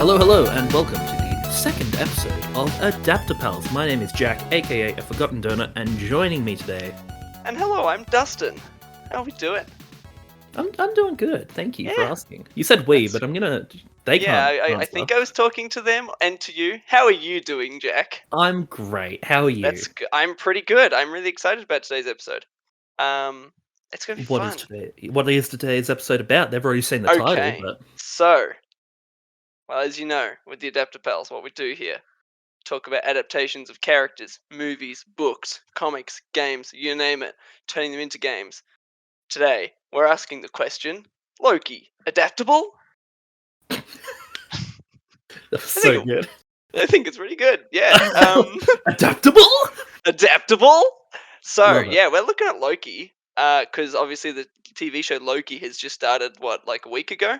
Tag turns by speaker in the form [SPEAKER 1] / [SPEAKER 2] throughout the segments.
[SPEAKER 1] Hello, and welcome to the second episode of Adaptapals. My name is Jack, aka A Forgotten Donut, and joining me today...
[SPEAKER 2] And hello, I'm Dustin. How are we doing?
[SPEAKER 1] I'm doing good, thank you for
[SPEAKER 2] Yeah.
[SPEAKER 1] asking. You said we,
[SPEAKER 2] That's-
[SPEAKER 1] but I'm gonna... They
[SPEAKER 2] Yeah,
[SPEAKER 1] can't
[SPEAKER 2] I
[SPEAKER 1] answer.
[SPEAKER 2] think I was talking to them and to you. How are you doing, Jack?
[SPEAKER 1] I'm great, how are you?
[SPEAKER 2] I'm pretty good. I'm really excited about today's episode. It's gonna be
[SPEAKER 1] What
[SPEAKER 2] fun.
[SPEAKER 1] is today's episode about? They've already seen the title,
[SPEAKER 2] Okay.
[SPEAKER 1] but...
[SPEAKER 2] So, well, as you know, with the Adaptapals, what we do here, talk about adaptations of characters, movies, books, comics, games, you name it, turning them into games. Today, we're asking the question, Loki, adaptable?
[SPEAKER 1] That's
[SPEAKER 2] I
[SPEAKER 1] so
[SPEAKER 2] think
[SPEAKER 1] good.
[SPEAKER 2] I think it's really good. Yeah.
[SPEAKER 1] Adaptable?
[SPEAKER 2] Adaptable. So
[SPEAKER 1] Love it.
[SPEAKER 2] yeah, we're looking at Loki. Because obviously the TV show Loki has just started. What, like a week ago?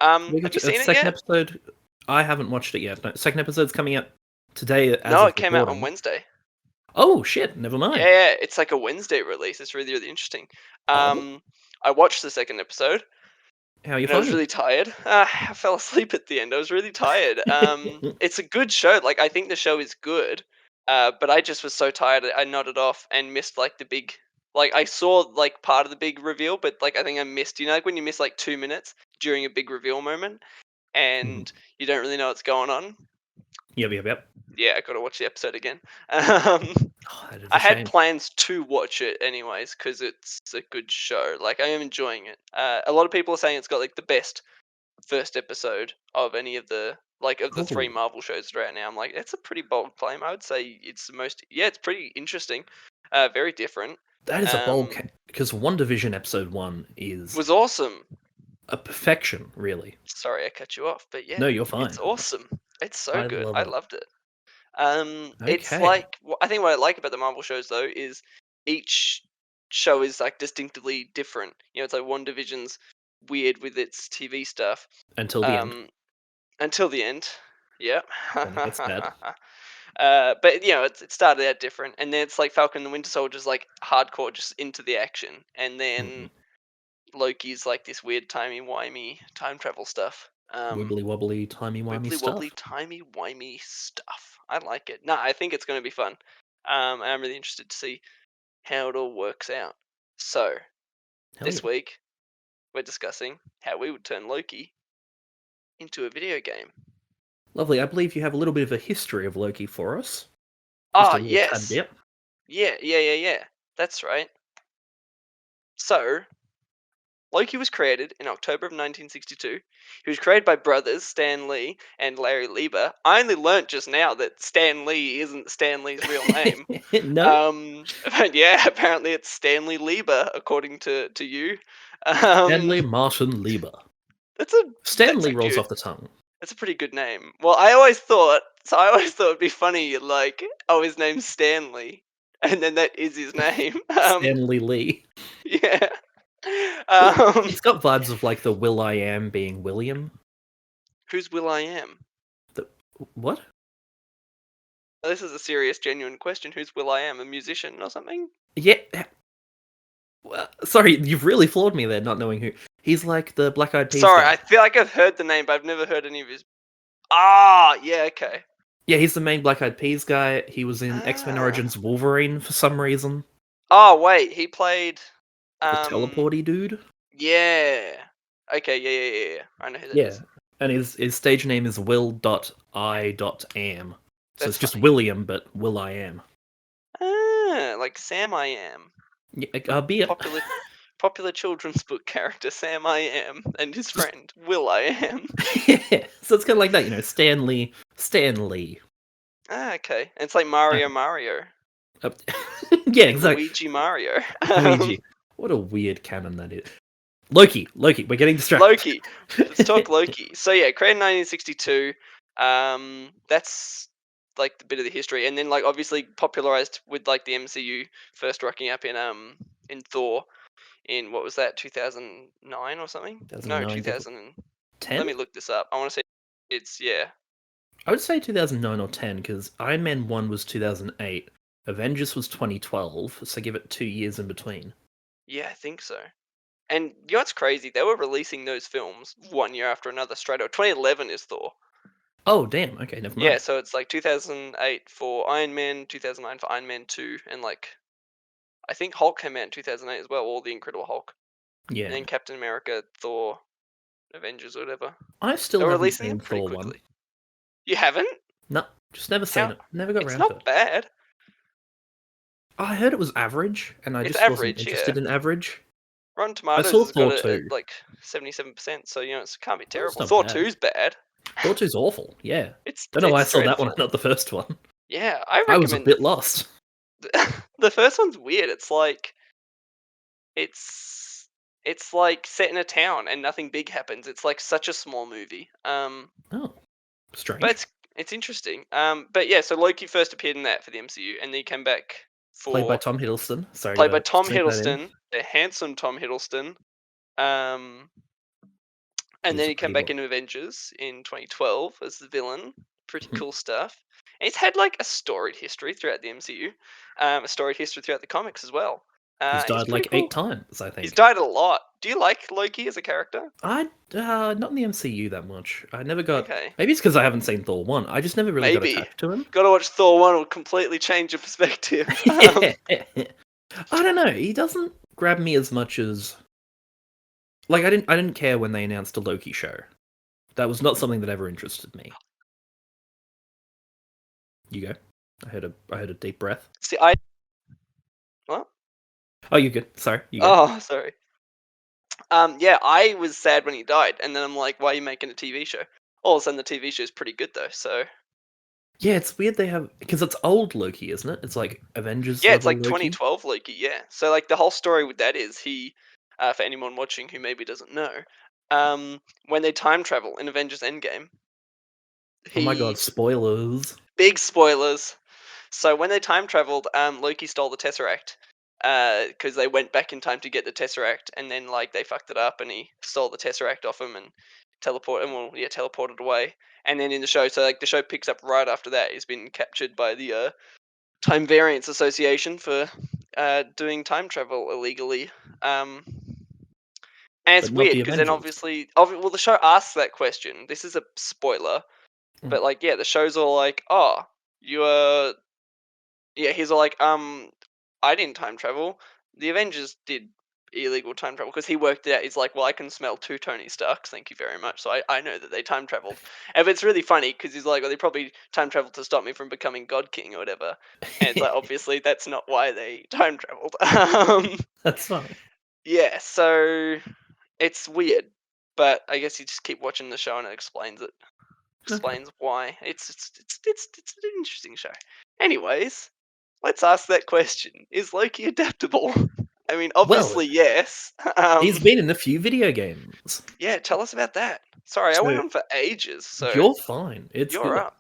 [SPEAKER 1] We got
[SPEAKER 2] Have you
[SPEAKER 1] to,
[SPEAKER 2] seen it
[SPEAKER 1] second
[SPEAKER 2] yet?
[SPEAKER 1] episode... I haven't watched it yet. No, second episode's coming out today as
[SPEAKER 2] No,
[SPEAKER 1] of
[SPEAKER 2] it came out on
[SPEAKER 1] recording.
[SPEAKER 2] Wednesday.
[SPEAKER 1] Oh, shit, never mind.
[SPEAKER 2] Yeah, it's like a Wednesday release. It's really, really interesting.
[SPEAKER 1] Oh.
[SPEAKER 2] I watched the second episode,
[SPEAKER 1] How are you
[SPEAKER 2] and I was
[SPEAKER 1] finding
[SPEAKER 2] really tired. I fell asleep at the end. I was really tired.
[SPEAKER 1] it?
[SPEAKER 2] It's a good show. Like, I think the show is good. But I just was so tired. I nodded off and missed like the big. Like, I saw like part of the big reveal, but like I think I missed. You know, like when you miss like 2 minutes during a big reveal moment, and you don't really know what's going on.
[SPEAKER 1] Yep.
[SPEAKER 2] Yeah, I got to watch the episode again.
[SPEAKER 1] Oh, that is
[SPEAKER 2] I
[SPEAKER 1] a
[SPEAKER 2] had
[SPEAKER 1] shame.
[SPEAKER 2] plans to watch it anyways because it's a good show. Like, I am enjoying it. A lot of people are saying it's got like the best first episode of any of the three
[SPEAKER 1] Oh,
[SPEAKER 2] Marvel shows that are out now. I'm like, that's a pretty bold claim. I would say it's the most. Yeah, it's pretty interesting. Very different.
[SPEAKER 1] that is a bold
[SPEAKER 2] Um,
[SPEAKER 1] because WandaVision episode 1 is
[SPEAKER 2] was awesome.
[SPEAKER 1] a perfection, really.
[SPEAKER 2] Sorry, I cut you off, but yeah,
[SPEAKER 1] No, you're
[SPEAKER 2] it's
[SPEAKER 1] fine.
[SPEAKER 2] awesome. It's so
[SPEAKER 1] I
[SPEAKER 2] good.
[SPEAKER 1] love
[SPEAKER 2] I
[SPEAKER 1] it.
[SPEAKER 2] loved it. It's
[SPEAKER 1] Okay.
[SPEAKER 2] like I think what I like about the Marvel shows though is each show is like distinctively different. You know, it's like WandaVision's weird with its TV stuff.
[SPEAKER 1] Until the end.
[SPEAKER 2] Um, until the end. Yep.
[SPEAKER 1] Then it gets bad.
[SPEAKER 2] But you know, it started out different, and then it's like Falcon and the Winter Soldier's like hardcore, just into the action, and
[SPEAKER 1] Mm-mm.
[SPEAKER 2] then Loki's like this weird timey wimey time travel stuff.
[SPEAKER 1] Wibbly wobbly, timey wimey
[SPEAKER 2] Wibbly wobbly,
[SPEAKER 1] stuff.
[SPEAKER 2] timey wimey stuff. I like it. Nah, I think it's going to be fun. And I'm really interested to see how it all works out. So,
[SPEAKER 1] Hell
[SPEAKER 2] this
[SPEAKER 1] yeah.
[SPEAKER 2] week, we're discussing how we would turn Loki into a video game.
[SPEAKER 1] Lovely. I believe you have a little bit of a history of Loki for us. Just
[SPEAKER 2] Ah,
[SPEAKER 1] a little tad
[SPEAKER 2] yes.
[SPEAKER 1] bit.
[SPEAKER 2] Yeah. That's right. So, Loki was created in October of 1962. He was created by brothers Stan Lee and Larry Lieber. I only learnt just now that Stan Lee isn't Stan Lee's real name.
[SPEAKER 1] No?
[SPEAKER 2] But yeah, apparently it's Stanley Lieber, according to you.
[SPEAKER 1] Stanley
[SPEAKER 2] Um,
[SPEAKER 1] Martin Lieber.
[SPEAKER 2] that's a
[SPEAKER 1] Stanley rolls
[SPEAKER 2] actually
[SPEAKER 1] off the tongue.
[SPEAKER 2] that's a pretty good name. Well, I always thought it'd be funny, like, oh, his name's Stanley, and then that is his name.
[SPEAKER 1] Stanley Lee.
[SPEAKER 2] Yeah.
[SPEAKER 1] He's got vibes of like the Will I Am being William.
[SPEAKER 2] Who's Will I Am?
[SPEAKER 1] The what?
[SPEAKER 2] This is a serious, genuine question. Who's Will I Am? A musician or something?
[SPEAKER 1] Yeah. Well, sorry, you've really floored me there, not knowing who. He's like the Black Eyed Peas
[SPEAKER 2] Sorry,
[SPEAKER 1] guy.
[SPEAKER 2] I feel like I've heard the name, but I've never heard any of his. Ah, yeah, okay.
[SPEAKER 1] Yeah, he's the main Black Eyed Peas guy. He was in X-Men
[SPEAKER 2] Ah.
[SPEAKER 1] Origins Wolverine for some reason.
[SPEAKER 2] Oh, wait, he played.
[SPEAKER 1] The teleporty dude.
[SPEAKER 2] Yeah. Okay, yeah. I know who that
[SPEAKER 1] Yeah,
[SPEAKER 2] is.
[SPEAKER 1] and his stage name is Will.I.Am. So
[SPEAKER 2] That's
[SPEAKER 1] it's just
[SPEAKER 2] funny.
[SPEAKER 1] William, but Will I Am.
[SPEAKER 2] Ah, like Sam I Am.
[SPEAKER 1] Yeah, be it.
[SPEAKER 2] Popular children's book character Sam I Am and his friend Will I Am.
[SPEAKER 1] Yeah, so it's kind of like that, you know, Stan Lee.
[SPEAKER 2] Ah, okay. And it's like Mario.
[SPEAKER 1] Uh, yeah,
[SPEAKER 2] Like
[SPEAKER 1] exactly.
[SPEAKER 2] Luigi Mario.
[SPEAKER 1] Luigi. What a weird canon that is. Loki, we're getting distracted.
[SPEAKER 2] Loki. Let's talk Loki. So yeah, created in 1962. That's like the bit of the history, and then like obviously popularized with like the MCU first rocking up in Thor in what was that 2009 or something? No,
[SPEAKER 1] 2009,
[SPEAKER 2] 2000.
[SPEAKER 1] 10?
[SPEAKER 2] Let me look this up. I want to say it's yeah.
[SPEAKER 1] I would say 2009 or 10, because Iron Man 1 was 2008, Avengers was 2012, so give it 2 years in between.
[SPEAKER 2] Yeah, I think so. And you know what's crazy? They were releasing those films one year after another straight away. 2011 is Thor.
[SPEAKER 1] Oh, damn. Okay, never
[SPEAKER 2] Yeah,
[SPEAKER 1] mind.
[SPEAKER 2] so it's like 2008 for Iron Man, 2009 for Iron Man 2, and like I think Hulk came out in 2008 as well, or the Incredible Hulk, and
[SPEAKER 1] Yeah.
[SPEAKER 2] then Captain America, Thor, Avengers, or whatever.
[SPEAKER 1] I
[SPEAKER 2] They
[SPEAKER 1] still
[SPEAKER 2] were
[SPEAKER 1] haven't
[SPEAKER 2] releasing them
[SPEAKER 1] seen
[SPEAKER 2] pretty
[SPEAKER 1] Thor 1.
[SPEAKER 2] quickly. You haven't?
[SPEAKER 1] No, just never seen
[SPEAKER 2] How?
[SPEAKER 1] it. Never got
[SPEAKER 2] It's
[SPEAKER 1] around to
[SPEAKER 2] not
[SPEAKER 1] it.
[SPEAKER 2] bad.
[SPEAKER 1] I heard it was average, and I
[SPEAKER 2] It's
[SPEAKER 1] just wasn't
[SPEAKER 2] average, yeah.
[SPEAKER 1] interested in average.
[SPEAKER 2] Rotten
[SPEAKER 1] I
[SPEAKER 2] Tomatoes
[SPEAKER 1] saw
[SPEAKER 2] has got
[SPEAKER 1] Thor
[SPEAKER 2] it at
[SPEAKER 1] 2.
[SPEAKER 2] like 77%, so it can't be
[SPEAKER 1] That's
[SPEAKER 2] terrible.
[SPEAKER 1] not
[SPEAKER 2] Thor
[SPEAKER 1] bad.
[SPEAKER 2] 2's bad.
[SPEAKER 1] Thor 2's awful, yeah.
[SPEAKER 2] It's
[SPEAKER 1] Don't know why I
[SPEAKER 2] it's
[SPEAKER 1] saw that one and
[SPEAKER 2] dreadful.
[SPEAKER 1] not the first one.
[SPEAKER 2] Yeah, I
[SPEAKER 1] I was a
[SPEAKER 2] recommend
[SPEAKER 1] bit lost.
[SPEAKER 2] the first one's weird. It's like it's it's like set in a town and nothing big happens. It's like such a small movie.
[SPEAKER 1] Oh,
[SPEAKER 2] But
[SPEAKER 1] strange.
[SPEAKER 2] it's interesting. But yeah, so Loki first appeared in that for the MCU, and then he came back
[SPEAKER 1] Played by
[SPEAKER 2] for
[SPEAKER 1] Tom Hiddleston. Sorry
[SPEAKER 2] played by
[SPEAKER 1] to
[SPEAKER 2] Tom
[SPEAKER 1] sneak that in.
[SPEAKER 2] Hiddleston, the handsome Tom Hiddleston. Um, and then
[SPEAKER 1] He's a
[SPEAKER 2] he came
[SPEAKER 1] pretty
[SPEAKER 2] back
[SPEAKER 1] boy.
[SPEAKER 2] in Avengers in 2012 as the villain. Pretty
[SPEAKER 1] Mhm.
[SPEAKER 2] cool stuff. And he's had like a storied history throughout the MCU, a storied history throughout the comics as well.
[SPEAKER 1] He's
[SPEAKER 2] He's
[SPEAKER 1] died
[SPEAKER 2] pretty
[SPEAKER 1] like 8
[SPEAKER 2] cool.
[SPEAKER 1] times, I
[SPEAKER 2] He's
[SPEAKER 1] think.
[SPEAKER 2] died a lot. Do you like Loki as a character?
[SPEAKER 1] I not in the MCU that much. I never got.
[SPEAKER 2] Okay,
[SPEAKER 1] Maybe it's because I haven't seen Thor 1. I just never really got
[SPEAKER 2] maybe.
[SPEAKER 1] attached to him.
[SPEAKER 2] Got to watch Thor 1 will completely change your perspective.
[SPEAKER 1] I don't know. He doesn't grab me as much as like I didn't care when they announced a Loki show. That was not something that ever interested me. You go. I heard a deep breath.
[SPEAKER 2] See, what?
[SPEAKER 1] Oh, you good. Sorry, you go.
[SPEAKER 2] Oh, sorry. Yeah, I was sad when he died, and then I'm like, why are you making a TV show? All of a sudden, the TV show is pretty good though. So
[SPEAKER 1] Yeah, it's weird they have because it's old Loki, isn't it? It's like Avengers
[SPEAKER 2] yeah, it's
[SPEAKER 1] level
[SPEAKER 2] like
[SPEAKER 1] Loki.
[SPEAKER 2] 2012 Loki. Yeah, so like the whole story with that is for anyone watching who maybe doesn't know, when they time travel in Avengers Endgame,
[SPEAKER 1] Oh my god,
[SPEAKER 2] he's
[SPEAKER 1] spoilers.
[SPEAKER 2] big spoilers. So when they time traveled, Loki stole the Tesseract because they went back in time to get the Tesseract, and then like they fucked it up, and he stole the Tesseract off him and teleported away. And then in the show, so like the show picks up right after that. He's been captured by the Time Variance Association for doing time travel illegally. And it's
[SPEAKER 1] But not
[SPEAKER 2] weird
[SPEAKER 1] the
[SPEAKER 2] because then
[SPEAKER 1] Avengers.
[SPEAKER 2] well, the show asks that question. This is a spoiler,
[SPEAKER 1] Mm.
[SPEAKER 2] but like, yeah, the show's all like, oh, you yeah, he's all like, I didn't time travel. The Avengers did illegal time travel because he worked it out. He's like, well, I can smell two Tony Starks. Thank you very much. So I know that they time traveled. And it's really funny because he's like, well, they probably time traveled to stop me from becoming God King or whatever. And it's like, obviously, that's not why they time traveled.
[SPEAKER 1] That's fine.
[SPEAKER 2] Yeah, so it's weird, but I guess you just keep watching the show and it explains it.
[SPEAKER 1] Okay.
[SPEAKER 2] Explains why. It's an interesting show. Anyways, let's ask that question: is Loki adaptable? I mean,
[SPEAKER 1] Well,
[SPEAKER 2] obviously yes.
[SPEAKER 1] he's been in a few video games.
[SPEAKER 2] Yeah, tell us about that. Sorry, I went
[SPEAKER 1] So
[SPEAKER 2] on for ages. So
[SPEAKER 1] you're fine. It's
[SPEAKER 2] you're
[SPEAKER 1] good.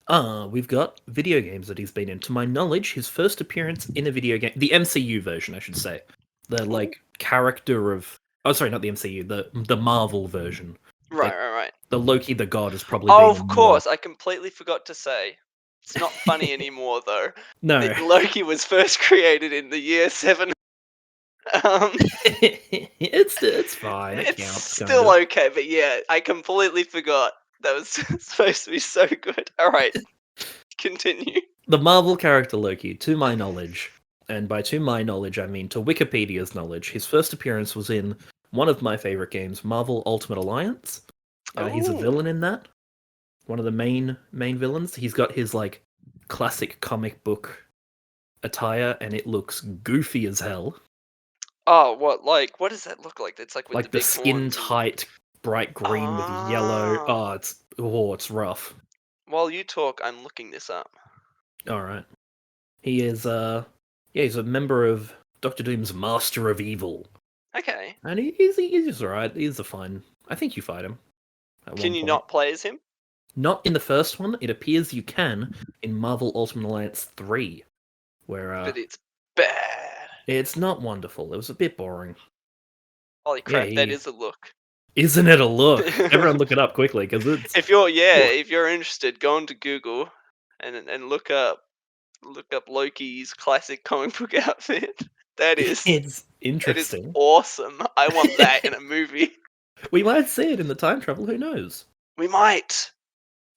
[SPEAKER 2] up.
[SPEAKER 1] We've got video games that he's been in. To my knowledge, his first appearance in a video game, the MCU version, I should say, the
[SPEAKER 2] Ooh.
[SPEAKER 1] like character of. Oh, sorry, not the MCU, the Marvel version.
[SPEAKER 2] Right,
[SPEAKER 1] Like
[SPEAKER 2] right, right.
[SPEAKER 1] the Loki, the God, has probably
[SPEAKER 2] Oh,
[SPEAKER 1] been
[SPEAKER 2] of
[SPEAKER 1] in more.
[SPEAKER 2] course. I completely forgot to say. It's not funny anymore, though.
[SPEAKER 1] No,
[SPEAKER 2] Loki was first created in the year 7. Um,
[SPEAKER 1] it's fine. It
[SPEAKER 2] it's
[SPEAKER 1] counts, kind
[SPEAKER 2] still
[SPEAKER 1] of.
[SPEAKER 2] okay, but yeah, I completely forgot. That was supposed to be so good. All right, continue.
[SPEAKER 1] The Marvel character Loki, to my knowledge, and by to my knowledge I mean to Wikipedia's knowledge, his first appearance was in one of my favorite games, Marvel Ultimate Alliance. He's a
[SPEAKER 2] Oh,
[SPEAKER 1] villain in that. One of the main villains. He's got his like classic comic book attire, and it looks goofy as hell.
[SPEAKER 2] oh, what does that look like? That's like with the
[SPEAKER 1] Like the
[SPEAKER 2] big
[SPEAKER 1] skin
[SPEAKER 2] horns and.
[SPEAKER 1] tight, bright green with yellow.
[SPEAKER 2] Ah.
[SPEAKER 1] It's rough.
[SPEAKER 2] While you talk, I'm looking this up.
[SPEAKER 1] All right. He is yeah, he's a member of Doctor Doom's Master of Evil.
[SPEAKER 2] Okay.
[SPEAKER 1] And he's alright. He's a fine. I think you fight him at
[SPEAKER 2] Can
[SPEAKER 1] one
[SPEAKER 2] you
[SPEAKER 1] point.
[SPEAKER 2] not play as him?
[SPEAKER 1] Not in the first one. It appears you can in Marvel Ultimate Alliance 3, where
[SPEAKER 2] But it's bad.
[SPEAKER 1] it's not wonderful. It was a bit boring.
[SPEAKER 2] Holy
[SPEAKER 1] Yeah,
[SPEAKER 2] crap, that is a look.
[SPEAKER 1] isn't it a look? Everyone look it up quickly because it's
[SPEAKER 2] if you're interested, go onto Google and look up Loki's classic comic book outfit. That is
[SPEAKER 1] it's
[SPEAKER 2] that is
[SPEAKER 1] interesting.
[SPEAKER 2] awesome. I want that in a movie.
[SPEAKER 1] We might see it in the time travel. Who knows?
[SPEAKER 2] We might.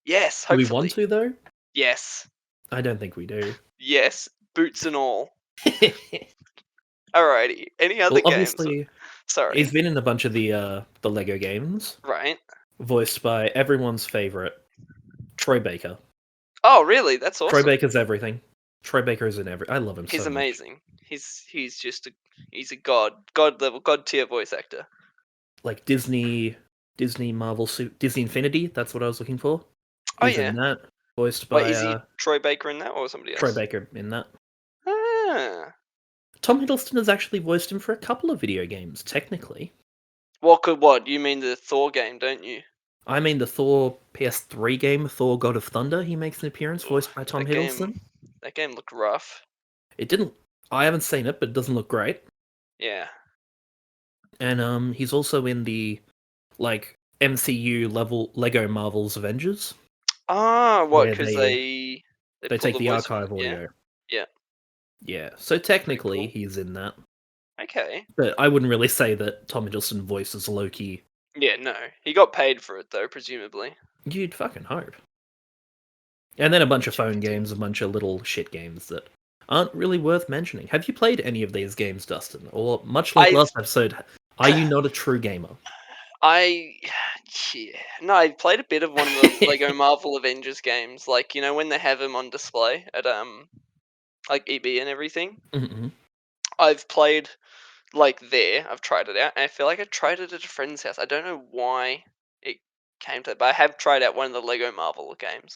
[SPEAKER 2] Yes,
[SPEAKER 1] Do we want
[SPEAKER 2] hopefully.
[SPEAKER 1] to though?
[SPEAKER 2] Yes.
[SPEAKER 1] I don't think we do.
[SPEAKER 2] Yes. Boots and all. Alrighty. Any other
[SPEAKER 1] Well,
[SPEAKER 2] games?
[SPEAKER 1] obviously, he's
[SPEAKER 2] Sorry.
[SPEAKER 1] been in a bunch of the Lego games,
[SPEAKER 2] Right.
[SPEAKER 1] voiced by everyone's favorite, Troy Baker.
[SPEAKER 2] Oh, really? That's
[SPEAKER 1] Troy
[SPEAKER 2] awesome.
[SPEAKER 1] Baker's everything. Troy Baker's in every. I love him
[SPEAKER 2] He's
[SPEAKER 1] so much.
[SPEAKER 2] amazing. He's just he's a god level, god tier voice actor.
[SPEAKER 1] Like Disney Marvel Disney Infinity. That's what I was looking for.
[SPEAKER 2] Oh
[SPEAKER 1] He's in
[SPEAKER 2] yeah.
[SPEAKER 1] that. Voiced
[SPEAKER 2] Wait,
[SPEAKER 1] by
[SPEAKER 2] is he Troy Baker in that or somebody
[SPEAKER 1] Troy
[SPEAKER 2] else?
[SPEAKER 1] Baker in that.
[SPEAKER 2] Ah.
[SPEAKER 1] Tom Hiddleston has actually voiced him for a couple of video games, technically.
[SPEAKER 2] What? You mean the Thor game, don't you?
[SPEAKER 1] I mean, the Thor PS3 game, Thor: God of Thunder. He makes an appearance,
[SPEAKER 2] Ooh,
[SPEAKER 1] voiced by Tom
[SPEAKER 2] that game.
[SPEAKER 1] Hiddleston.
[SPEAKER 2] That game looked rough.
[SPEAKER 1] It didn't. I haven't seen it, but it doesn't look great.
[SPEAKER 2] Yeah.
[SPEAKER 1] And he's also in the like MCU level Lego Marvel's Avengers,
[SPEAKER 2] Ah, what?
[SPEAKER 1] where
[SPEAKER 2] Because they
[SPEAKER 1] they
[SPEAKER 2] pulled
[SPEAKER 1] take
[SPEAKER 2] the
[SPEAKER 1] the
[SPEAKER 2] voice from
[SPEAKER 1] archive
[SPEAKER 2] yeah,
[SPEAKER 1] audio.
[SPEAKER 2] yeah.
[SPEAKER 1] Yeah, so
[SPEAKER 2] Pretty
[SPEAKER 1] technically
[SPEAKER 2] cool.
[SPEAKER 1] he's in that,
[SPEAKER 2] Okay.
[SPEAKER 1] but I wouldn't really say that Tom Hiddleston voices Loki.
[SPEAKER 2] Yeah, no. He got paid for it though, presumably.
[SPEAKER 1] You'd fucking hope. And then a bunch of phone
[SPEAKER 2] Chip-a-doo.
[SPEAKER 1] games, a bunch of little shit games that aren't really worth mentioning. Have you played any of these games, Dustin? Or much like
[SPEAKER 2] I've
[SPEAKER 1] last episode, are you not a true gamer?
[SPEAKER 2] I yeah. No, I played a bit of one of the Lego Marvel Avengers games, like when they have them on display at like EB and everything.
[SPEAKER 1] Mhm.
[SPEAKER 2] I've played like there. I've tried it out, and I feel like I tried it at a friend's house. I don't know why it came to that, but I have tried out one of the Lego Marvel games.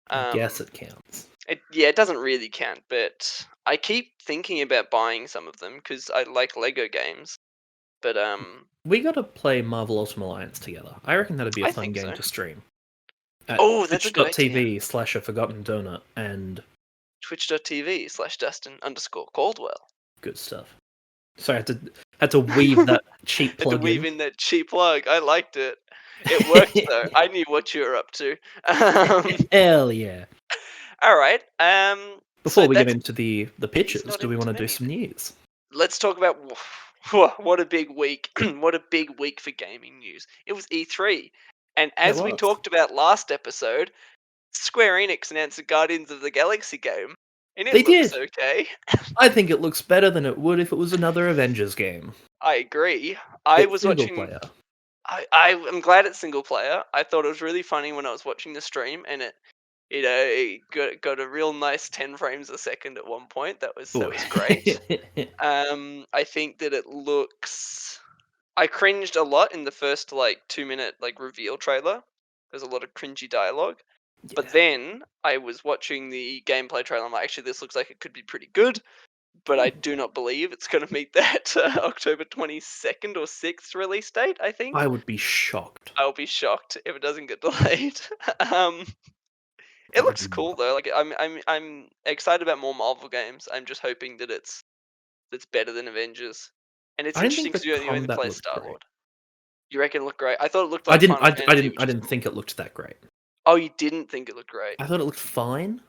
[SPEAKER 1] I guess
[SPEAKER 2] Um,
[SPEAKER 1] it counts.
[SPEAKER 2] it doesn't really count, but I keep thinking about buying some of them because I like Lego games. But
[SPEAKER 1] We gotta play Marvel Ultimate Alliance together. I reckon that'd be a
[SPEAKER 2] I
[SPEAKER 1] fun
[SPEAKER 2] think
[SPEAKER 1] game
[SPEAKER 2] so.
[SPEAKER 1] to stream. At
[SPEAKER 2] Oh, that's a good idea.
[SPEAKER 1] twitch.tv/a forgotten donut and
[SPEAKER 2] Twitch.tv/Dustin_Caldwell.
[SPEAKER 1] good stuff. Sorry, I had to weave that cheap
[SPEAKER 2] Had to
[SPEAKER 1] plug
[SPEAKER 2] weave
[SPEAKER 1] in.
[SPEAKER 2] in that cheap plug. I liked it. It worked though. I knew what you were up to.
[SPEAKER 1] Hell yeah.
[SPEAKER 2] All right. So
[SPEAKER 1] Before we get
[SPEAKER 2] that's
[SPEAKER 1] into the
[SPEAKER 2] he's
[SPEAKER 1] pitches,
[SPEAKER 2] not
[SPEAKER 1] do we want
[SPEAKER 2] into
[SPEAKER 1] to do some
[SPEAKER 2] anything.
[SPEAKER 1] news?
[SPEAKER 2] Let's talk about what a big week. What a big week for gaming news. It was E3. And
[SPEAKER 1] It
[SPEAKER 2] as we
[SPEAKER 1] was.
[SPEAKER 2] talked about last episode, Square Enix announced a Guardians of the Galaxy game. And it
[SPEAKER 1] They
[SPEAKER 2] looks
[SPEAKER 1] did.
[SPEAKER 2] okay.
[SPEAKER 1] I think it looks better than it would if it was another Avengers game.
[SPEAKER 2] I agree. I
[SPEAKER 1] It's
[SPEAKER 2] was
[SPEAKER 1] single
[SPEAKER 2] watching
[SPEAKER 1] player.
[SPEAKER 2] I am glad it's single player. I thought it was really funny when I was watching the stream, and it got a real nice 10 frames a second at one point. That
[SPEAKER 1] Ooh.
[SPEAKER 2] was great. I think that it looks. I cringed a lot in the first like 2 minute like reveal trailer. There's a lot of cringy dialogue, but
[SPEAKER 1] Yeah.
[SPEAKER 2] then I was watching the gameplay trailer. I'm like, actually, this looks like it could be pretty good. But I do not believe it's going to meet that October 22nd or 6th release date. I think.
[SPEAKER 1] I would be shocked.
[SPEAKER 2] I'll be shocked if it doesn't get delayed. um, it
[SPEAKER 1] That would
[SPEAKER 2] looks
[SPEAKER 1] be
[SPEAKER 2] cool
[SPEAKER 1] wild.
[SPEAKER 2] though. Like I'm excited about more Marvel games. I'm just hoping that it's better than Avengers. And it's
[SPEAKER 1] I didn't
[SPEAKER 2] interesting
[SPEAKER 1] think the
[SPEAKER 2] because you only
[SPEAKER 1] combat
[SPEAKER 2] play
[SPEAKER 1] looked
[SPEAKER 2] Star
[SPEAKER 1] great.
[SPEAKER 2] Lord. You reckon it looked great? I thought it looked
[SPEAKER 1] I
[SPEAKER 2] like
[SPEAKER 1] didn't.
[SPEAKER 2] Final
[SPEAKER 1] I, I
[SPEAKER 2] Fantasy,
[SPEAKER 1] didn't.
[SPEAKER 2] which
[SPEAKER 1] I
[SPEAKER 2] is
[SPEAKER 1] didn't
[SPEAKER 2] cool.
[SPEAKER 1] think it looked that great.
[SPEAKER 2] Oh, you didn't think it looked great.
[SPEAKER 1] I thought it looked fine.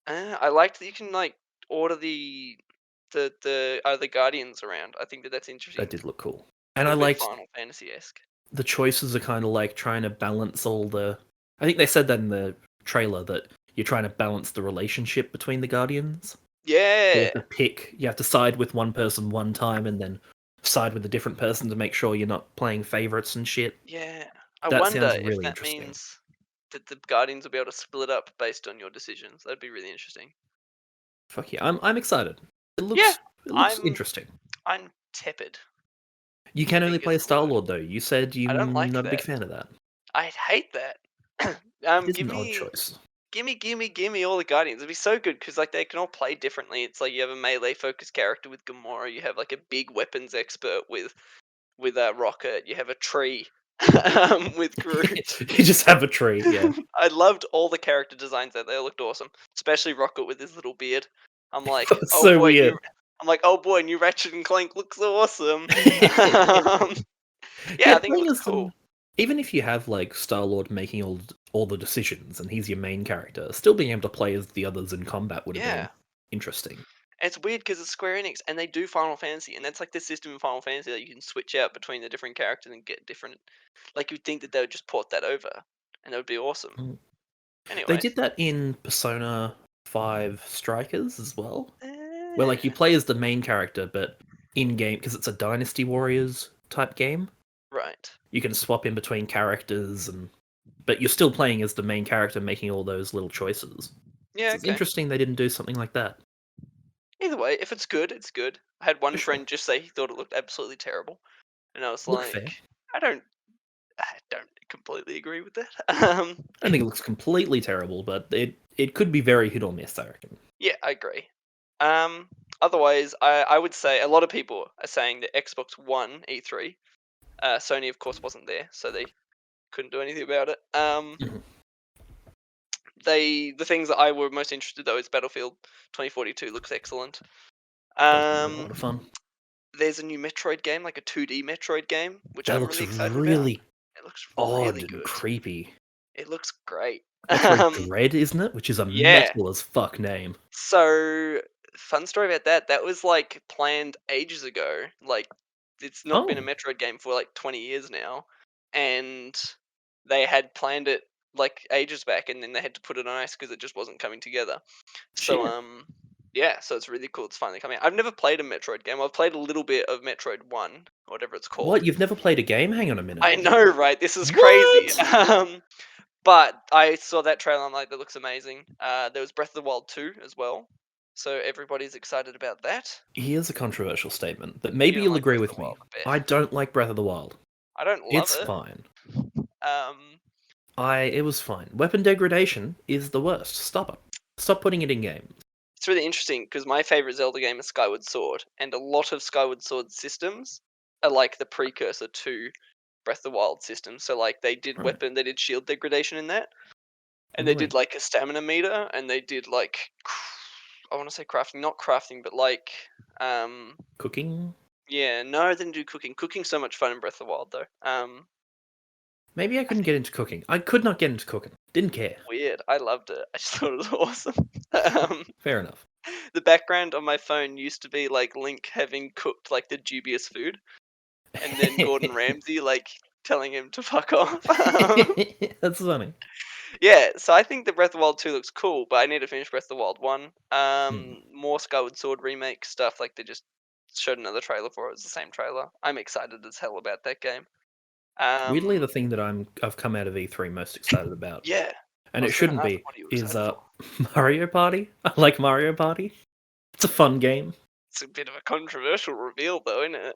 [SPEAKER 2] I liked that you can like order the Guardians around. I think that that's
[SPEAKER 1] That
[SPEAKER 2] interesting.
[SPEAKER 1] did look cool,
[SPEAKER 2] A
[SPEAKER 1] and I
[SPEAKER 2] little bit
[SPEAKER 1] liked
[SPEAKER 2] Final Fantasy esque.
[SPEAKER 1] the choices are kind of like trying to balance all the. I think they said that in the trailer that you're trying to balance the relationship between the Guardians. So you
[SPEAKER 2] Yeah,
[SPEAKER 1] have to pick. You have to side with one person one time, and then side with a different person to make sure you're not playing favorites and shit.
[SPEAKER 2] yeah. I
[SPEAKER 1] That
[SPEAKER 2] wonder
[SPEAKER 1] sounds
[SPEAKER 2] if
[SPEAKER 1] really
[SPEAKER 2] that
[SPEAKER 1] interesting.
[SPEAKER 2] means that the Guardians will be able to split up based on your decisions. That'd be really interesting.
[SPEAKER 1] Fuck yeah, I'm excited. It
[SPEAKER 2] Yeah,
[SPEAKER 1] looks
[SPEAKER 2] I'm
[SPEAKER 1] interesting.
[SPEAKER 2] I'm tepid.
[SPEAKER 1] You
[SPEAKER 2] I
[SPEAKER 1] can only
[SPEAKER 2] think
[SPEAKER 1] play
[SPEAKER 2] is the
[SPEAKER 1] Star
[SPEAKER 2] word.
[SPEAKER 1] Lord though. You said you're
[SPEAKER 2] I don't like
[SPEAKER 1] not a big
[SPEAKER 2] that.
[SPEAKER 1] fan of that.
[SPEAKER 2] I hate that.
[SPEAKER 1] It is
[SPEAKER 2] Give
[SPEAKER 1] an odd
[SPEAKER 2] me,
[SPEAKER 1] choice.
[SPEAKER 2] give me all the Guardians. It'd be so good because like they can all play differently. It's like you have a melee focused character with Gamora. You have like a big weapons expert with Rocket. You have a tree with Groot.
[SPEAKER 1] You just have a tree, yeah.
[SPEAKER 2] I loved all the character designs there. They all looked awesome, especially Rocket with his little beard. I'm like,
[SPEAKER 1] That's
[SPEAKER 2] oh
[SPEAKER 1] so
[SPEAKER 2] boy,
[SPEAKER 1] weird.
[SPEAKER 2] new Ratchet and Clank looks awesome. um, yeah,
[SPEAKER 1] Yeah,
[SPEAKER 2] I think it
[SPEAKER 1] playing
[SPEAKER 2] looks
[SPEAKER 1] as
[SPEAKER 2] cool.
[SPEAKER 1] them. Even if you have like Star Lord making all the decisions and he's your main character, still being able to play as the others in combat would have been
[SPEAKER 2] Yeah.
[SPEAKER 1] interesting.
[SPEAKER 2] It's weird because it's Square Enix and they do Final Fantasy, and that's like the system in Final Fantasy that you can switch out between the different characters and get different. Like you'd think that they would just port that over, and that would be awesome.
[SPEAKER 1] Mm. They
[SPEAKER 2] Anyway,
[SPEAKER 1] did that in Persona 5 Strikers as well, where like you
[SPEAKER 2] eh,
[SPEAKER 1] play as the main character, but in game because it's a Dynasty Warriors type game,
[SPEAKER 2] right.
[SPEAKER 1] you can swap in between characters and but you're still playing as the main character making all those little choices.
[SPEAKER 2] Yeah,
[SPEAKER 1] So it's
[SPEAKER 2] okay.
[SPEAKER 1] interesting they didn't do something like that.
[SPEAKER 2] Either way, if it's good, it's good. I had
[SPEAKER 1] For
[SPEAKER 2] one
[SPEAKER 1] sure.
[SPEAKER 2] friend just say he thought it looked absolutely terrible, and I was
[SPEAKER 1] Look fair.
[SPEAKER 2] like, I don't, I don't completely agree with that.
[SPEAKER 1] I don't think it looks completely terrible, but it could be very hit or miss, I reckon.
[SPEAKER 2] Yeah, I agree. Um, Otherwise, I would say a lot of people are saying that Xbox One E3. Sony, of course, wasn't there, so they couldn't do anything about it.
[SPEAKER 1] Mhm.
[SPEAKER 2] The things that I were most interested though is Battlefield 2042 looks excellent.
[SPEAKER 1] Does look like a lot
[SPEAKER 2] Um,
[SPEAKER 1] of fun.
[SPEAKER 2] there's a new Metroid game, like a 2D Metroid game, which
[SPEAKER 1] That
[SPEAKER 2] I'm
[SPEAKER 1] looks
[SPEAKER 2] really excited about.
[SPEAKER 1] really
[SPEAKER 2] It looks
[SPEAKER 1] odd
[SPEAKER 2] really
[SPEAKER 1] and
[SPEAKER 2] good.
[SPEAKER 1] creepy.
[SPEAKER 2] It looks great.
[SPEAKER 1] Metroid
[SPEAKER 2] Um,
[SPEAKER 1] Dread, isn't it? Which is a
[SPEAKER 2] yeah.
[SPEAKER 1] metal as fuck name.
[SPEAKER 2] So fun story about that. That was like planned ages ago. Like it's not been a
[SPEAKER 1] Oh,
[SPEAKER 2] Metroid game for like 20 years now, and they had planned it like ages back, and then they had to put it on ice because it just wasn't coming together. So
[SPEAKER 1] shit.
[SPEAKER 2] yeah, so it's really cool. It's finally coming out. I've never played a Metroid game. I've played a little bit of Metroid One, or whatever it's
[SPEAKER 1] What?
[SPEAKER 2] called.
[SPEAKER 1] You've never played a game? Hang on a minute.
[SPEAKER 2] I know, right? This is crazy.
[SPEAKER 1] What?
[SPEAKER 2] But I saw that trailer. I'm like, that looks amazing. There was Breath of the Wild 2 as well, so everybody's excited about that.
[SPEAKER 1] Here's a controversial statement that
[SPEAKER 2] You
[SPEAKER 1] maybe
[SPEAKER 2] don't
[SPEAKER 1] you'll
[SPEAKER 2] like
[SPEAKER 1] agree
[SPEAKER 2] Breath of
[SPEAKER 1] with
[SPEAKER 2] the
[SPEAKER 1] me.
[SPEAKER 2] Wild, I bet.
[SPEAKER 1] I don't like Breath of the Wild.
[SPEAKER 2] I don't love
[SPEAKER 1] It's
[SPEAKER 2] it.
[SPEAKER 1] fine.
[SPEAKER 2] Um,
[SPEAKER 1] It was fine. Weapon degradation is the worst. Stop it. Stop putting it in games.
[SPEAKER 2] it's really interesting because my favorite Zelda game is Skyward Sword, and a lot of Skyward Sword systems are like the precursor to Breath of the Wild systems. So like
[SPEAKER 1] Right.
[SPEAKER 2] they did shield degradation in that, and they did
[SPEAKER 1] Right.
[SPEAKER 2] like a stamina meter, and they did like I want to say crafting, not crafting, but like
[SPEAKER 1] Cooking?
[SPEAKER 2] yeah, no, I didn't do cooking. Cooking's so much fun in Breath of the Wild though.
[SPEAKER 1] Maybe I
[SPEAKER 2] I
[SPEAKER 1] couldn't
[SPEAKER 2] think
[SPEAKER 1] get into cooking. I could not get into cooking. Didn't care.
[SPEAKER 2] weird. I loved it. I just thought it was awesome. um,
[SPEAKER 1] Fair enough.
[SPEAKER 2] the background on my phone used to be like Link having cooked like the dubious food, and then Gordon Ramsay like telling him to fuck off.
[SPEAKER 1] That's funny.
[SPEAKER 2] Yeah, so I think the Breath of the Wild 2 looks cool, but I need to finish Breath of the Wild 1.
[SPEAKER 1] Hmm.
[SPEAKER 2] More Skyward Sword remake stuff, like they just showed another trailer for it. It's the same trailer. I'm excited as hell about that game.
[SPEAKER 1] Weirdly,
[SPEAKER 2] Um,
[SPEAKER 1] the thing that I've come out of E3 most excited about,
[SPEAKER 2] yeah, I
[SPEAKER 1] and it
[SPEAKER 2] was gonna
[SPEAKER 1] shouldn't
[SPEAKER 2] ask
[SPEAKER 1] be,
[SPEAKER 2] what are you
[SPEAKER 1] is
[SPEAKER 2] excited for?
[SPEAKER 1] Mario Party. I like Mario Party. It's a fun game.
[SPEAKER 2] It's a bit of a controversial reveal, though, isn't it?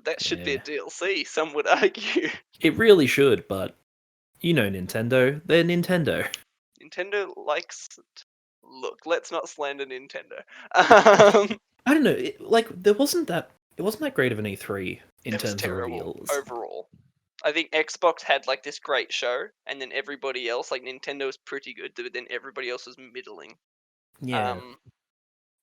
[SPEAKER 2] That should be a
[SPEAKER 1] Yeah,
[SPEAKER 2] DLC. Some would argue.
[SPEAKER 1] it really should, but you know Nintendo. They're Nintendo.
[SPEAKER 2] Nintendo likes. Look, let's not slander Nintendo.
[SPEAKER 1] I don't know. There wasn't that. It wasn't that great of an E3 in
[SPEAKER 2] It was
[SPEAKER 1] terms of
[SPEAKER 2] terrible
[SPEAKER 1] reveals.
[SPEAKER 2] overall. I think Xbox had like this great show, and then everybody else, like Nintendo, was pretty good, but then everybody else was middling.
[SPEAKER 1] Yeah,
[SPEAKER 2] Um,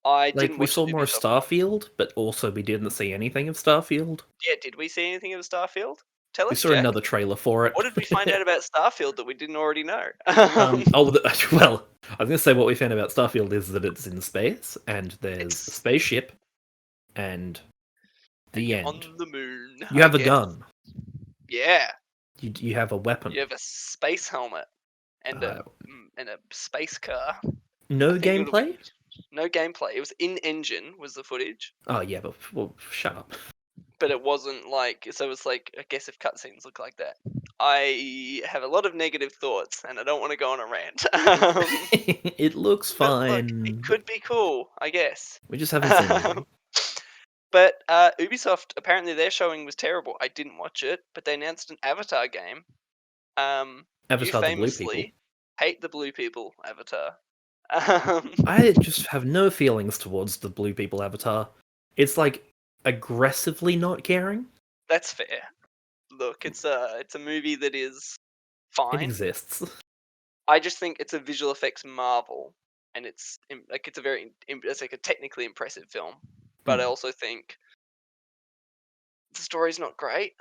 [SPEAKER 2] I
[SPEAKER 1] like
[SPEAKER 2] didn't
[SPEAKER 1] we
[SPEAKER 2] watch the
[SPEAKER 1] saw more of
[SPEAKER 2] Ubisoft one.
[SPEAKER 1] Starfield, but also we didn't see anything of Starfield.
[SPEAKER 2] Yeah, did we see anything of Starfield? Tell
[SPEAKER 1] We
[SPEAKER 2] us,
[SPEAKER 1] saw
[SPEAKER 2] Jack.
[SPEAKER 1] another trailer for
[SPEAKER 2] What did we find
[SPEAKER 1] it.
[SPEAKER 2] out about Starfield that we didn't already know?
[SPEAKER 1] Well, I was going to say what we found about Starfield is that it's in space and there's a
[SPEAKER 2] It's
[SPEAKER 1] spaceship and
[SPEAKER 2] and
[SPEAKER 1] the
[SPEAKER 2] you're
[SPEAKER 1] end.
[SPEAKER 2] on the moon,
[SPEAKER 1] You
[SPEAKER 2] I
[SPEAKER 1] have a
[SPEAKER 2] guess.
[SPEAKER 1] gun.
[SPEAKER 2] Yeah,
[SPEAKER 1] You have a weapon.
[SPEAKER 2] you have a space helmet and
[SPEAKER 1] Uh,
[SPEAKER 2] a space car. I
[SPEAKER 1] no
[SPEAKER 2] think it'll
[SPEAKER 1] gameplay.
[SPEAKER 2] be no gameplay. It was in engine was the footage,
[SPEAKER 1] Oh yeah, but well, shut up.
[SPEAKER 2] but it wasn't like so. It was like I guess if cutscenes look like that. I have a lot of negative thoughts, and I don't want to go on a rant.
[SPEAKER 1] It looks
[SPEAKER 2] But look, it
[SPEAKER 1] fine.
[SPEAKER 2] could be cool, I guess.
[SPEAKER 1] We just haven't seen
[SPEAKER 2] Um,
[SPEAKER 1] anything.
[SPEAKER 2] but Ubisoft apparently their showing was terrible. I didn't watch it, but they announced an Avatar game. You
[SPEAKER 1] Avatar: The Blue People.
[SPEAKER 2] famously hate the blue people, Avatar. Um,
[SPEAKER 1] I just have no feelings towards the Blue People Avatar. It's like aggressively not caring.
[SPEAKER 2] that's fair. Look, it's a movie that is
[SPEAKER 1] It
[SPEAKER 2] fine.
[SPEAKER 1] exists.
[SPEAKER 2] I just think it's a visual effects marvel, and like it's a it's like a technically impressive film. But I
[SPEAKER 1] Hmm.
[SPEAKER 2] also think the story's not great.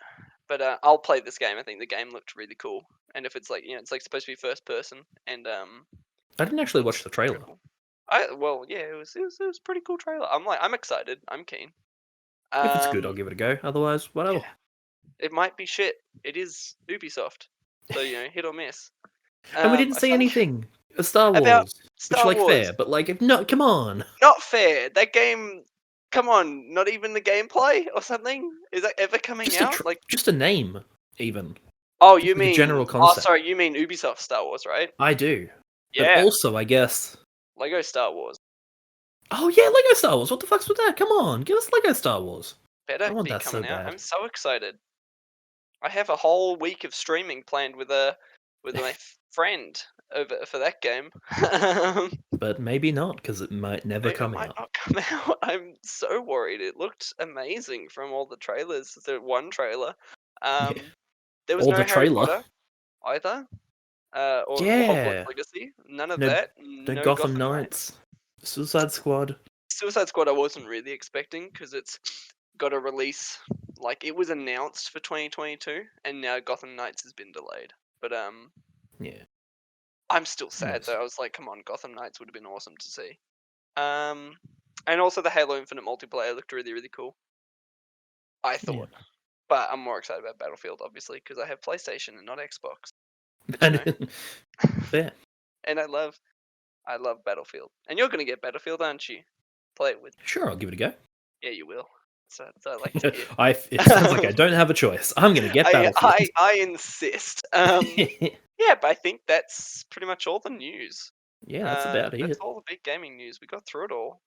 [SPEAKER 2] But I'll play this game. I think the game looked really cool, and if it's like it's like supposed to be first person, and
[SPEAKER 1] I didn't actually watch
[SPEAKER 2] looks
[SPEAKER 1] the trailer.
[SPEAKER 2] incredible. Well, yeah, it was a pretty cool trailer. I'm excited. I'm keen.
[SPEAKER 1] If it's good, I'll
[SPEAKER 2] Um,
[SPEAKER 1] give it a go. Otherwise, whatever.
[SPEAKER 2] yeah, it might be shit. It is Ubisoft, so hit or miss.
[SPEAKER 1] And we didn't
[SPEAKER 2] I
[SPEAKER 1] see
[SPEAKER 2] feel like
[SPEAKER 1] anything of Star
[SPEAKER 2] about
[SPEAKER 1] Wars, which,
[SPEAKER 2] Star
[SPEAKER 1] like,
[SPEAKER 2] Wars.
[SPEAKER 1] fair, but, like, if no, come on.
[SPEAKER 2] Not fair. That game. Come on, not even the gameplay or something. Is that ever coming out? Like,
[SPEAKER 1] Just a name, even.
[SPEAKER 2] oh,
[SPEAKER 1] Just
[SPEAKER 2] you
[SPEAKER 1] like a
[SPEAKER 2] mean?
[SPEAKER 1] general
[SPEAKER 2] Oh,
[SPEAKER 1] concept.
[SPEAKER 2] sorry, you mean Ubisoft Star Wars, right?
[SPEAKER 1] I do. But
[SPEAKER 2] Yeah,
[SPEAKER 1] also, I guess.
[SPEAKER 2] Lego Star Wars.
[SPEAKER 1] Oh, yeah, Lego Star Wars. What the fuck's with that? Come on, give us Lego Star Wars. I
[SPEAKER 2] Better
[SPEAKER 1] want
[SPEAKER 2] be
[SPEAKER 1] that so
[SPEAKER 2] coming out.
[SPEAKER 1] bad.
[SPEAKER 2] I'm so excited. I have a whole week of streaming planned with my friend over for that game.
[SPEAKER 1] But maybe not, because it might never
[SPEAKER 2] It
[SPEAKER 1] come
[SPEAKER 2] might
[SPEAKER 1] out.
[SPEAKER 2] not come out. I'm so worried. It looked amazing from all the trailers. The one trailer.
[SPEAKER 1] Yeah.
[SPEAKER 2] There was
[SPEAKER 1] Or
[SPEAKER 2] no
[SPEAKER 1] the
[SPEAKER 2] Harry
[SPEAKER 1] trailer.
[SPEAKER 2] Potter either. Or Hogwarts
[SPEAKER 1] Yeah.
[SPEAKER 2] Legacy. None of
[SPEAKER 1] No,
[SPEAKER 2] that.
[SPEAKER 1] no
[SPEAKER 2] No
[SPEAKER 1] Gotham
[SPEAKER 2] Gotham Knights.
[SPEAKER 1] Knights. Suicide Squad.
[SPEAKER 2] Suicide Squad I wasn't really expecting because it's got a release, like it was announced for 2022 and now Gotham Knights has been delayed. But
[SPEAKER 1] Yeah.
[SPEAKER 2] I'm still sad
[SPEAKER 1] Nice.
[SPEAKER 2] though. I was like, come on, Gotham Knights would have been awesome to see. And also the Halo Infinite multiplayer looked really, really cool, I thought. But I'm more excited about Battlefield obviously because I have PlayStation and not Xbox. But, you know.
[SPEAKER 1] And fair.
[SPEAKER 2] And I love Battlefield. And you're gonna get Battlefield, aren't you? Play it with me.
[SPEAKER 1] Sure, I'll give it a go.
[SPEAKER 2] Yeah, you will. So I like to hear.
[SPEAKER 1] It sounds like I don't have a choice. I'm going to get Battlefield.
[SPEAKER 2] I insist. Yeah, but I think that's pretty much all the news.
[SPEAKER 1] Yeah, that's about
[SPEAKER 2] That's
[SPEAKER 1] it.
[SPEAKER 2] all the big gaming news. We got through it all.